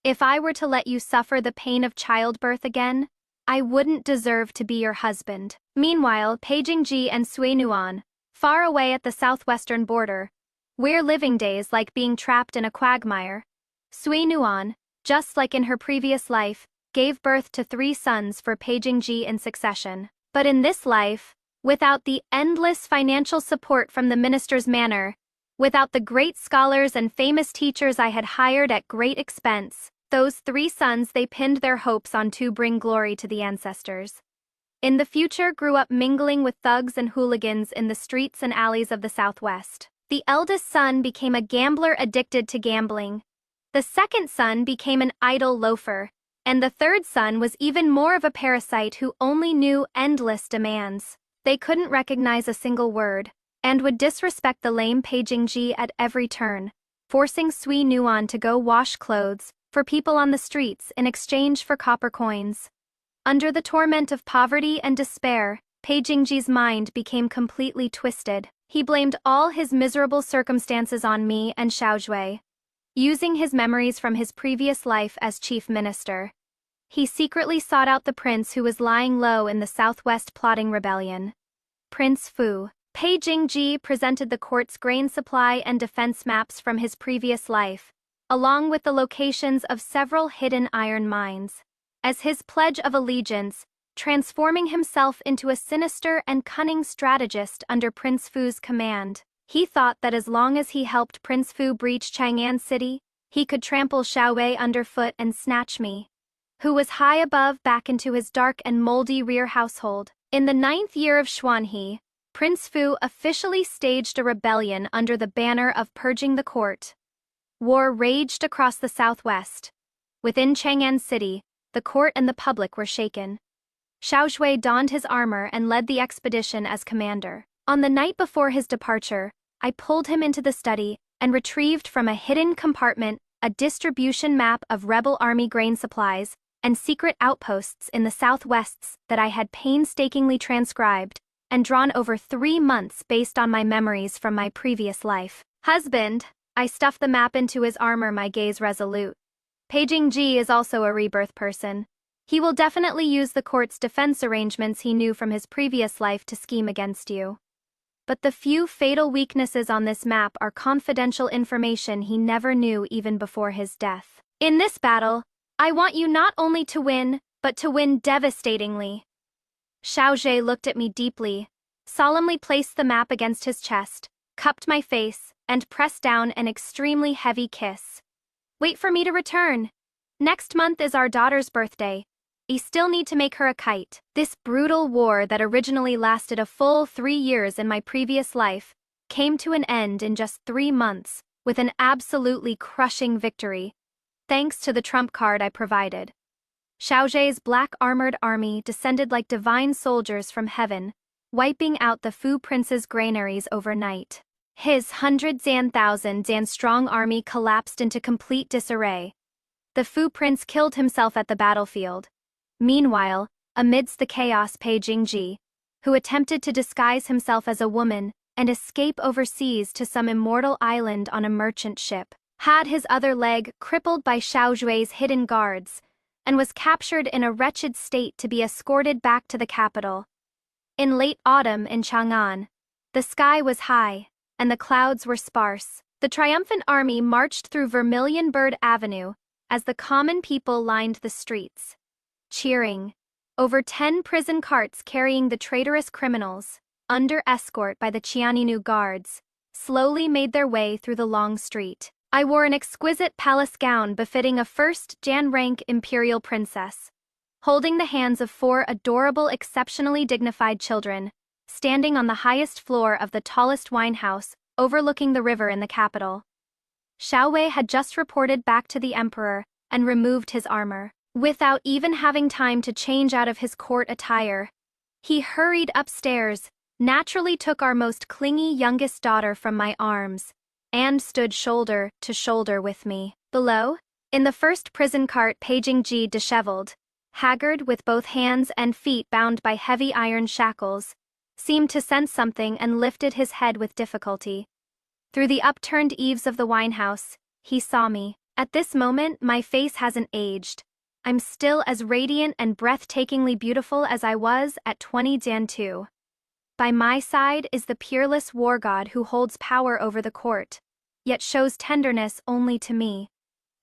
If I were to let you suffer the pain of childbirth again, I wouldn't deserve to be your husband. Meanwhile, Peijingji and Sui Nuan, far away at the southwestern border, we're living days like being trapped in a quagmire. Sui Nuan, just like in her previous life, gave birth to 3 sons for Peijingji in succession. But in this life, without the endless financial support from the minister's manor, without the great scholars and famous teachers I had hired at great expense, those 3 sons they pinned their hopes on to bring glory to the ancestors. In the future grew up mingling with thugs and hooligans in the streets and alleys of the Southwest. The eldest son became a gambler addicted to gambling. The second son became an idle loafer, and the third son was even more of a parasite who only knew endless demands. They couldn't recognize a single word, and would disrespect the lame Peijingji at every turn, forcing Sui Nuan to go wash clothes for people on the streets in exchange for copper coins. Under the torment of poverty and despair, Peijingji's mind became completely twisted. He blamed all his miserable circumstances on me and Xiaozhui. Using his memories from his previous life as chief minister, he secretly sought out the prince who was lying low in the southwest plotting rebellion. Prince Fu. Peijingji presented the court's grain supply and defense maps from his previous life, along with the locations of several hidden iron mines, as his pledge of allegiance, transforming himself into a sinister and cunning strategist under Prince Fu's command. He thought that as long as he helped Prince Fu breach Chang'an City, he could trample Xiaowei underfoot and snatch me, who was high above, back into his dark and moldy rear household. In the 9th year of Xuanhe, Prince Fu officially staged a rebellion under the banner of purging the court. War raged across the southwest. Within Chang'an City, the court and the public were shaken. Xiaoshui donned his armor and led the expedition as commander. On the night before his departure, I pulled him into the study and retrieved from a hidden compartment a distribution map of rebel army grain supplies and secret outposts in the southwests that I had painstakingly transcribed and drawn over 3 months based on my memories from my previous life. Husband, I stuffed the map into his armor, my gaze resolute. Paging Ji is also a rebirth person. He will definitely use the court's defense arrangements he knew from his previous life to scheme against you. But the few fatal weaknesses on this map are confidential information he never knew even before his death. In this battle, I want you not only to win, but to win devastatingly. Xiaozhe looked at me deeply, solemnly placed the map against his chest, cupped my face, and pressed down an extremely heavy kiss. Wait for me to return. Next month is our daughter's birthday. I still need to make her a kite. This brutal war that originally lasted a full 3 years in my previous life came to an end in just 3 months, with an absolutely crushing victory, thanks to the trump card I provided. Xiaozhe's black armored army descended like divine soldiers from heaven, wiping out the Fu Prince's granaries overnight. His 100,000 strong army collapsed into complete disarray. The Fu Prince killed himself at the battlefield. Meanwhile, amidst the chaos, Pei Jingji, who attempted to disguise himself as a woman and escape overseas to some immortal island on a merchant ship, had his other leg crippled by Xiaozhui's hidden guards, and was captured in a wretched state to be escorted back to the capital. In late autumn in Chang'an, the sky was high, and the clouds were sparse. The triumphant army marched through Vermilion Bird Avenue as the common people lined the streets, cheering. Over 10 prison carts carrying the traitorous criminals, under escort by the Qianinu guards, slowly made their way through the long street. I wore an exquisite palace gown befitting a first-Jan-rank imperial princess, holding the hands of 4 adorable, exceptionally dignified children, standing on the highest floor of the tallest wine house overlooking the river in the capital. Xiaowei had just reported back to the emperor and removed his armor. Without even having time to change out of his court attire, he hurried upstairs, naturally took our most clingy youngest daughter from my arms, and stood shoulder to shoulder with me. Below, in the first prison cart, Pei Jingji, disheveled, haggard with both hands and feet bound by heavy iron shackles, seemed to sense something and lifted his head with difficulty. Through the upturned eaves of the winehouse, he saw me. At this moment, my face hasn't aged. I'm still as radiant and breathtakingly beautiful as I was at 20 Jan2. By my side is the peerless war god who holds power over the court, yet shows tenderness only to me.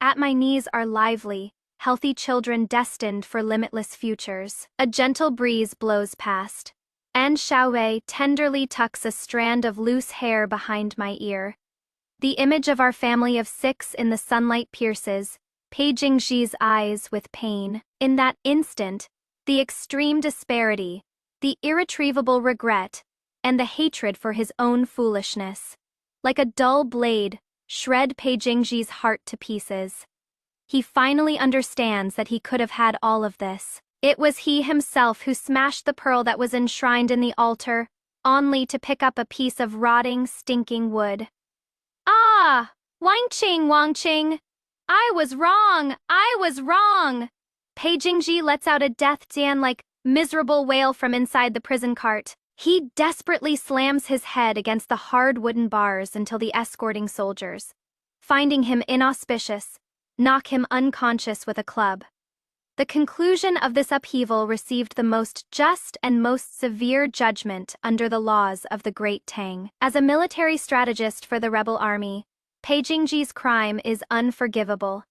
At my knees are lively, healthy children destined for limitless futures. A gentle breeze blows past, and Xiaowei tenderly tucks a strand of loose hair behind my ear. The image of our family of 6 in the sunlight pierces Pei Jingxi's eyes with pain. In that instant, the extreme disparity, the irretrievable regret, and the hatred for his own foolishness, like a dull blade, shred Pei Jingxi's heart to pieces. He finally understands that he could have had all of this. It was he himself who smashed the pearl that was enshrined in the altar, only to pick up a piece of rotting, stinking wood. Ah! Wangqing! I was wrong! Pei Jingji lets out a death-dan-like, miserable wail from inside the prison cart. He desperately slams his head against the hard wooden bars until the escorting soldiers, finding him inauspicious, knock him unconscious with a club. The conclusion of this upheaval received the most just and most severe judgment under the laws of the Great Tang. As a military strategist for the rebel army, Pei Jingji's crime is unforgivable.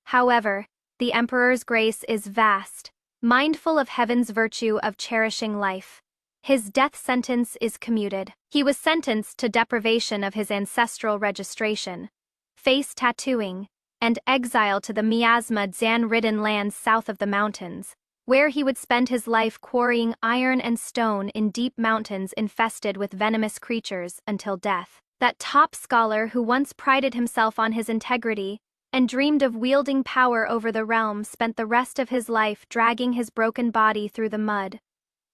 However, the emperor's grace is vast, mindful of heaven's virtue of cherishing life. His death sentence is commuted. He was sentenced to deprivation of his ancestral registration, face tattooing, and exile to the miasma Zan-ridden lands south of the mountains, where he would spend his life quarrying iron and stone in deep mountains infested with venomous creatures until death. That top scholar who once prided himself on his integrity and dreamed of wielding power over the realm, spent the rest of his life dragging his broken body through the mud,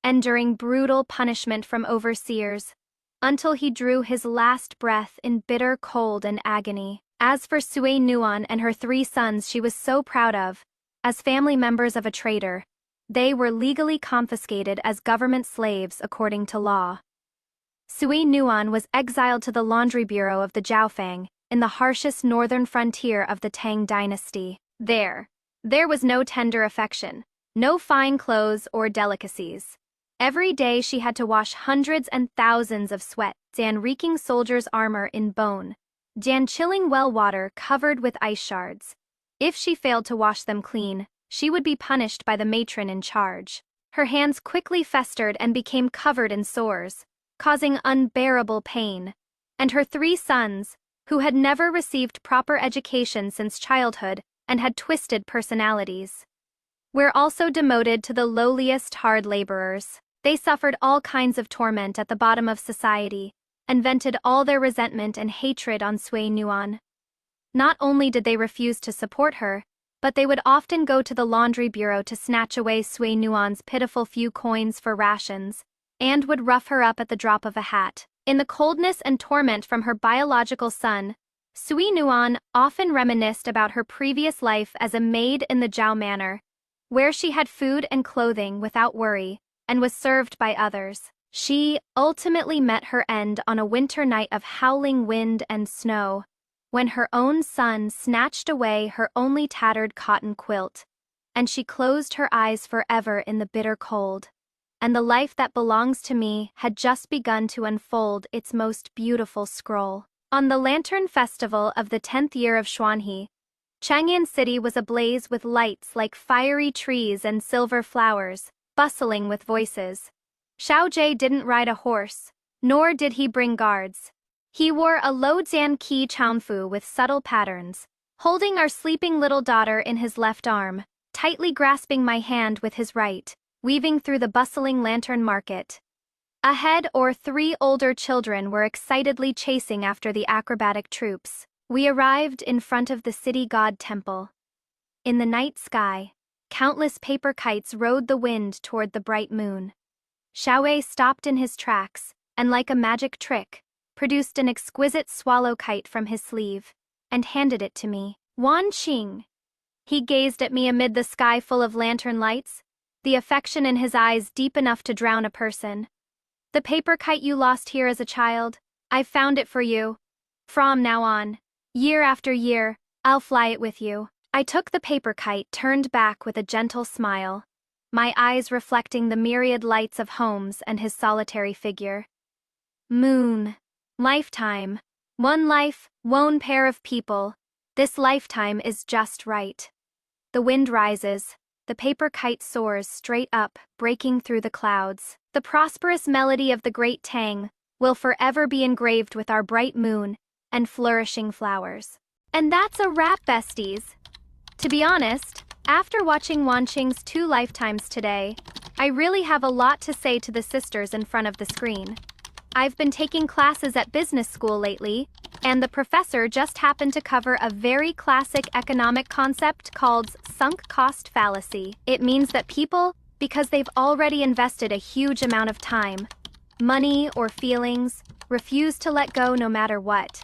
enduring brutal punishment from overseers, until he drew his last breath in bitter cold and agony. As for Sui Nuan and her 3 sons she was so proud of, as family members of a traitor, they were legally confiscated as government slaves according to law. Sui Nuan was exiled to the laundry bureau of the Jiaofang, in the harshest northern frontier of the Tang dynasty. There was no tender affection, no fine clothes or delicacies. Every day she had to wash hundreds and thousands of sweat, Dan reeking soldiers' armor in bone, Dan chilling well water covered with ice shards. If she failed to wash them clean, she would be punished by the matron in charge. Her hands quickly festered and became covered in sores, causing unbearable pain. And her 3 sons, who had never received proper education since childhood and had twisted personalities, were also demoted to the lowliest hard laborers. They suffered all kinds of torment at the bottom of society, and vented all their resentment and hatred on Sui Nuan. Not only did they refuse to support her, but they would often go to the laundry bureau to snatch away Sui Nuan's pitiful few coins for rations, and would rough her up at the drop of a hat. In the coldness and torment from her biological son, Sui Nuan often reminisced about her previous life as a maid in the Zhao Manor, where she had food and clothing without worry, and was served by others. She ultimately met her end on a winter night of howling wind and snow, when her own son snatched away her only tattered cotton quilt, and she closed her eyes forever in the bitter cold. And the life that belongs to me had just begun to unfold its most beautiful scroll. On the Lantern Festival of the 10th year of Xuanhe, Chang'an City was ablaze with lights like fiery trees and silver flowers, bustling with voices. Xiao Jie didn't ride a horse, nor did he bring guards. He wore a low Zan Qi Chaunfu with subtle patterns, holding our sleeping little daughter in his left arm, tightly grasping my hand with his right, weaving through the bustling lantern market. Ahead, 3 older children were excitedly chasing after the acrobatic troops. We arrived in front of the city god temple. In the night sky, countless paper kites rode the wind toward the bright moon. Xiaowei stopped in his tracks, and like a magic trick, produced an exquisite swallow kite from his sleeve, and handed it to me. Wan Qing. He gazed at me amid the sky full of lantern lights, the affection in his eyes deep enough to drown a person. The paper kite you lost here as a child, I've found it for you. From now on, year after year, I'll fly it with you. I took the paper kite, turned back with a gentle smile, my eyes reflecting the myriad lights of homes and his solitary figure. Moon. Lifetime. One life, one pair of people. This lifetime is just right. The wind rises. The paper kite soars straight up, breaking through the clouds. The prosperous melody of the great Tang will forever be engraved with our bright moon and flourishing flowers. And that's a wrap, besties. To be honest, after watching Wan Qing's 2 lifetimes today, I really have a lot to say to the sisters in front of the screen. I've been taking classes at business school lately, and the professor just happened to cover a very classic economic concept called sunk cost fallacy. It means that people, because they've already invested a huge amount of time, money, or feelings, refuse to let go no matter what.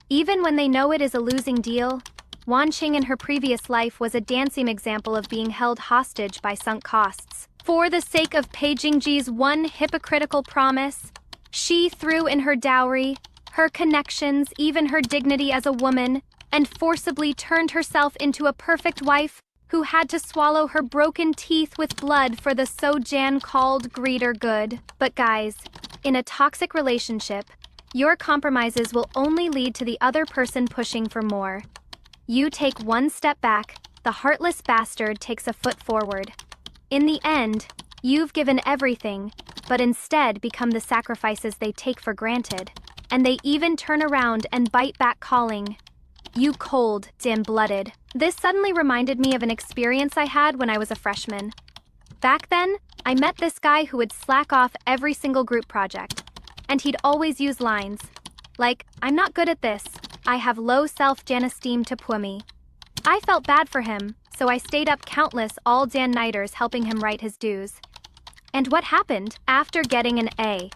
Even when they know it is a losing deal, Wan Qing in her previous life was a dancing example of being held hostage by sunk costs. For the sake of Pei Jingji's one hypocritical promise, she threw in her dowry, her connections, even her dignity as a woman, and forcibly turned herself into a perfect wife who had to swallow her broken teeth with blood for the Sojan called greater good. But guys, in a toxic relationship, your compromises will only lead to the other person pushing for more. You take one step back, the heartless bastard takes a foot forward. In the end, you've given everything, but instead become the sacrifices they take for granted. And they even turn around and bite back, calling you cold, dim-blooded. This suddenly reminded me of an experience I had when I was a freshman. Back then, I met this guy who would slack off every single group project, and he'd always use lines like, "I'm not good at this, I have low self-esteem to pull me." I felt bad for him, so I stayed up countless all-day-nighters helping him write his dues. And what happened? After getting an A,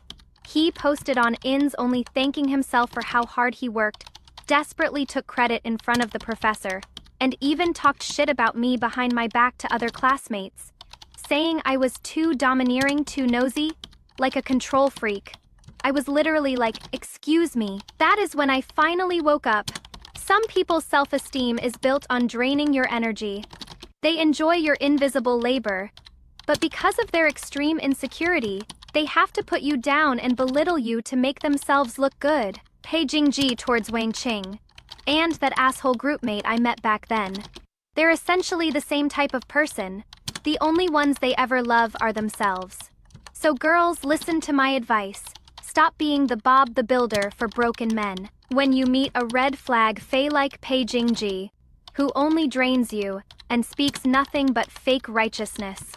he posted on ins only thanking himself for how hard he worked, desperately took credit in front of the professor, and even talked shit about me behind my back to other classmates, saying I was too domineering, too nosy, like a control freak. I was literally like, excuse me. That is when I finally woke up. Some people's self-esteem is built on draining your energy. They enjoy your invisible labor, but because of their extreme insecurity, they have to put you down and belittle you to make themselves look good. Pei Jingji towards Wang Qing. And that asshole groupmate I met back then. They're essentially the same type of person. The only ones they ever love are themselves. So girls, listen to my advice. Stop being the Bob the Builder for broken men. When you meet a red flag fae like Pei Jingji, who only drains you and speaks nothing but fake righteousness,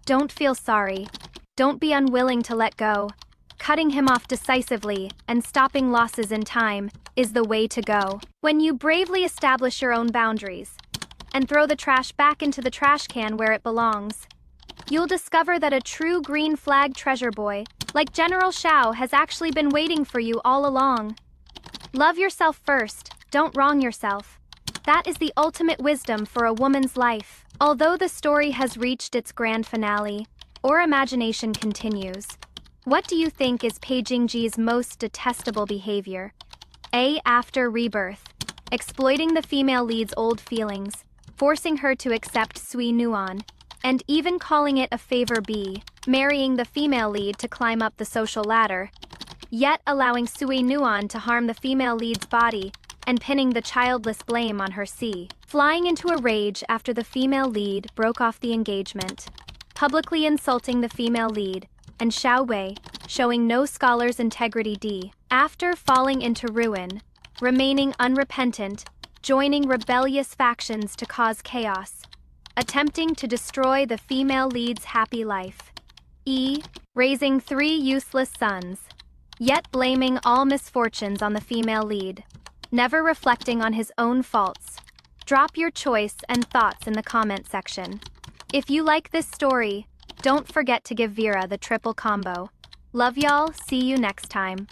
don't feel sorry. Don't be unwilling to let go. Cutting him off decisively and stopping losses in time is the way to go. When you bravely establish your own boundaries and throw the trash back into the trash can where it belongs, you'll discover that a true green flag treasure boy, like General Shao, has actually been waiting for you all along. Love yourself first, don't wrong yourself. That is the ultimate wisdom for a woman's life. Although the story has reached its grand finale, our imagination continues. What do you think is Pei Jingji's most detestable behavior? A. After rebirth. Exploiting the female lead's old feelings, forcing her to accept Sui Nuan, and even calling it a favor. B. Marrying the female lead to climb up the social ladder, yet allowing Sui Nuan to harm the female lead's body and pinning the childless blame on her. C. Flying into a rage after the female lead broke off the engagement, publicly insulting the female lead, and Xiao Wei, showing no scholar's integrity. D. After falling into ruin, remaining unrepentant, joining rebellious factions to cause chaos, attempting to destroy the female lead's happy life. E. Raising 3 useless sons, yet blaming all misfortunes on the female lead, never reflecting on his own faults. Drop your choice and thoughts in the comment section. If you like this story, don't forget to give Vera the triple combo. Love y'all, see you next time.